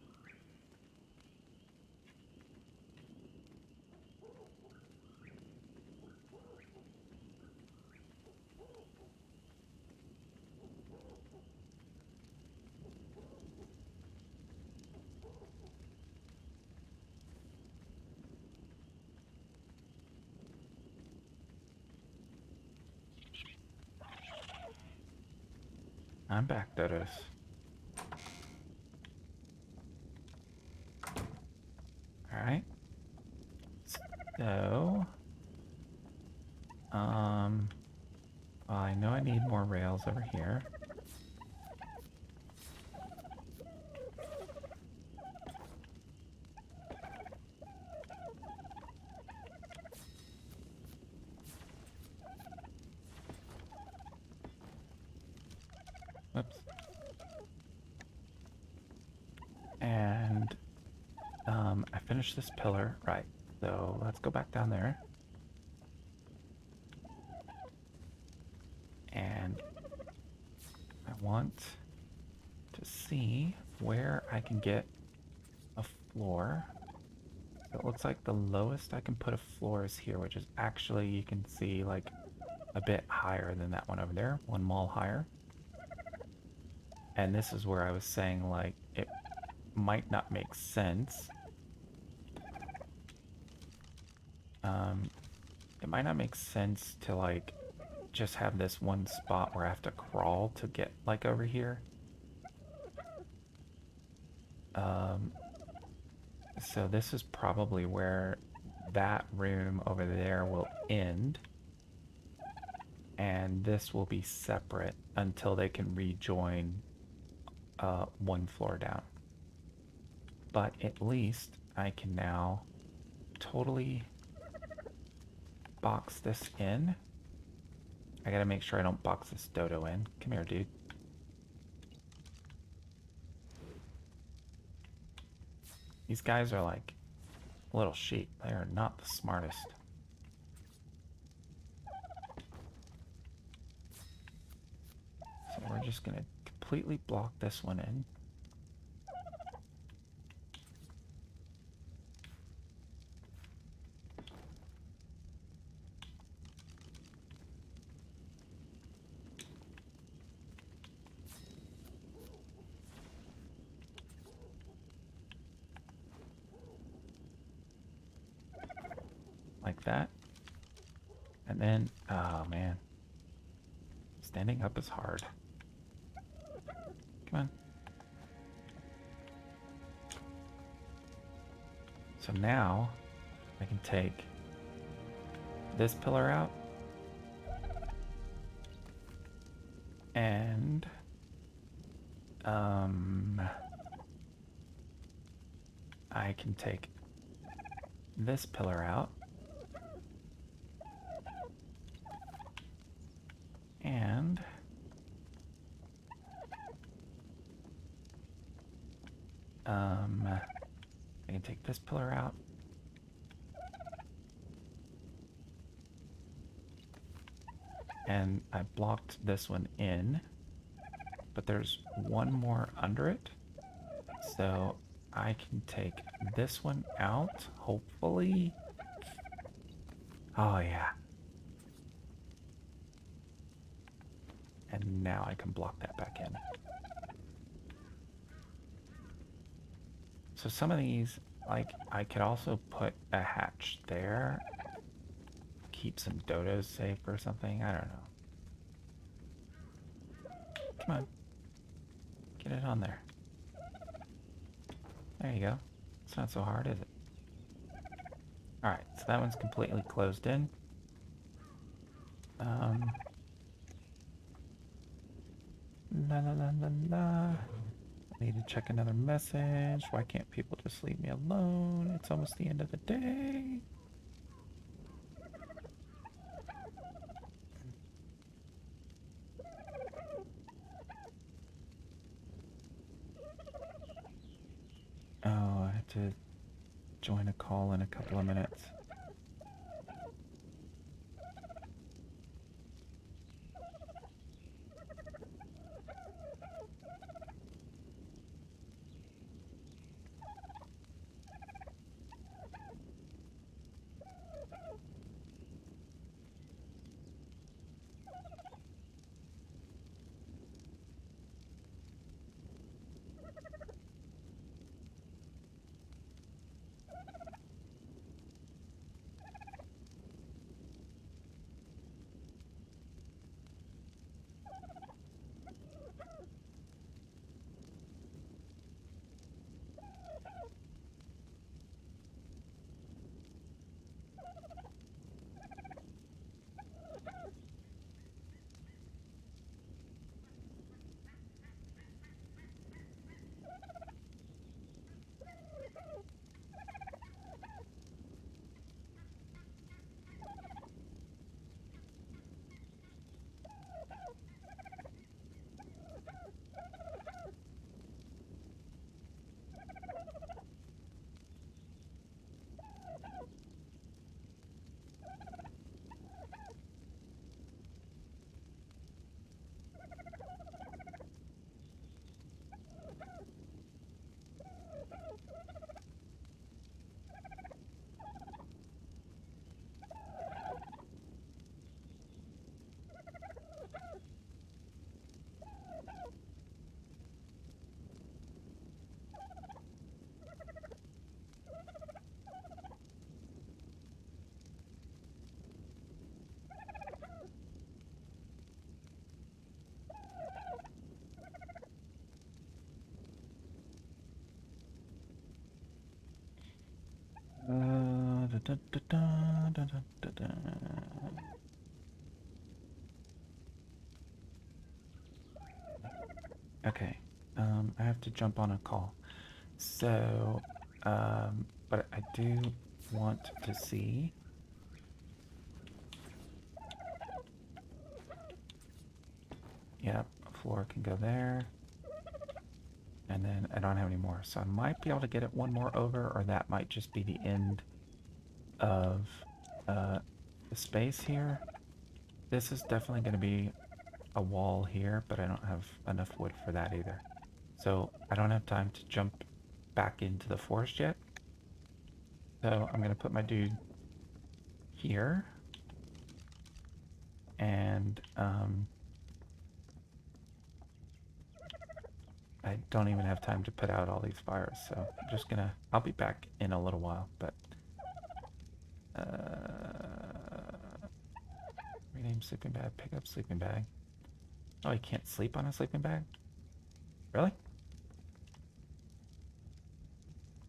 I'm back, Dodos. Alright. So... I know I need more rails over here. Whoops. And I finished this pillar, right? So let's go back down there. And I want to see where I can get a floor. It looks like the lowest I can put a floor is here, which is actually, you can see, like a bit higher than that one over there, one mall higher. And this is where I was saying, like, it might not make sense. It might not make sense to, like, just have this one spot where I have to crawl to get, like, over here. So this is probably where that room over there will end. And this will be separate until they can rejoin one floor down. But at least I can now totally box this in. I gotta make sure I don't box this dodo in. Come here, dude. These guys are like little sheep. They are not the smartest. So we're just gonna completely block this one in. Like that. And then, oh man, standing up is hard. Come on. So now I can take this pillar out and I can take this pillar out and I can take this pillar out and I blocked this one in, but there's one more under it, so I can take this one out, hopefully. Oh yeah. And now I can block that back in. So some of these, like, I could also put a hatch there, keep some dodos safe or something, I don't know. Come on. Get it on there. There you go. It's not so hard, is it? Alright, so that one's completely closed in. La la la la la. I need to check another message. Why can't people just leave me alone? It's almost the end of the day. Oh, I have to join a call in a couple of minutes. Okay, I have to jump on a call. So, but I do want to see. Yep, floor can go there. And then I don't have any more. So I might be able to get it one more over, or that might just be the end of the space here. This is definitely going to be a wall here, but I don't have enough wood for that either. So I don't have time to jump back into the forest yet. So I'm going to put my dude here. And I don't even have time to put out all these fires. So I'm just going to, I'll be back in a little while, but rename sleeping bag, pick up sleeping bag. Oh, you can't sleep on a sleeping bag? Really?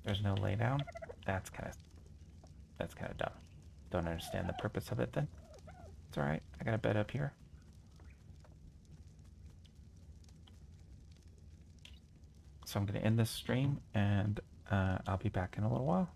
There's no lay down? That's kind of dumb. Don't understand the purpose of it then. It's alright. I got a bed up here. So I'm going to end this stream and I'll be back in a little while.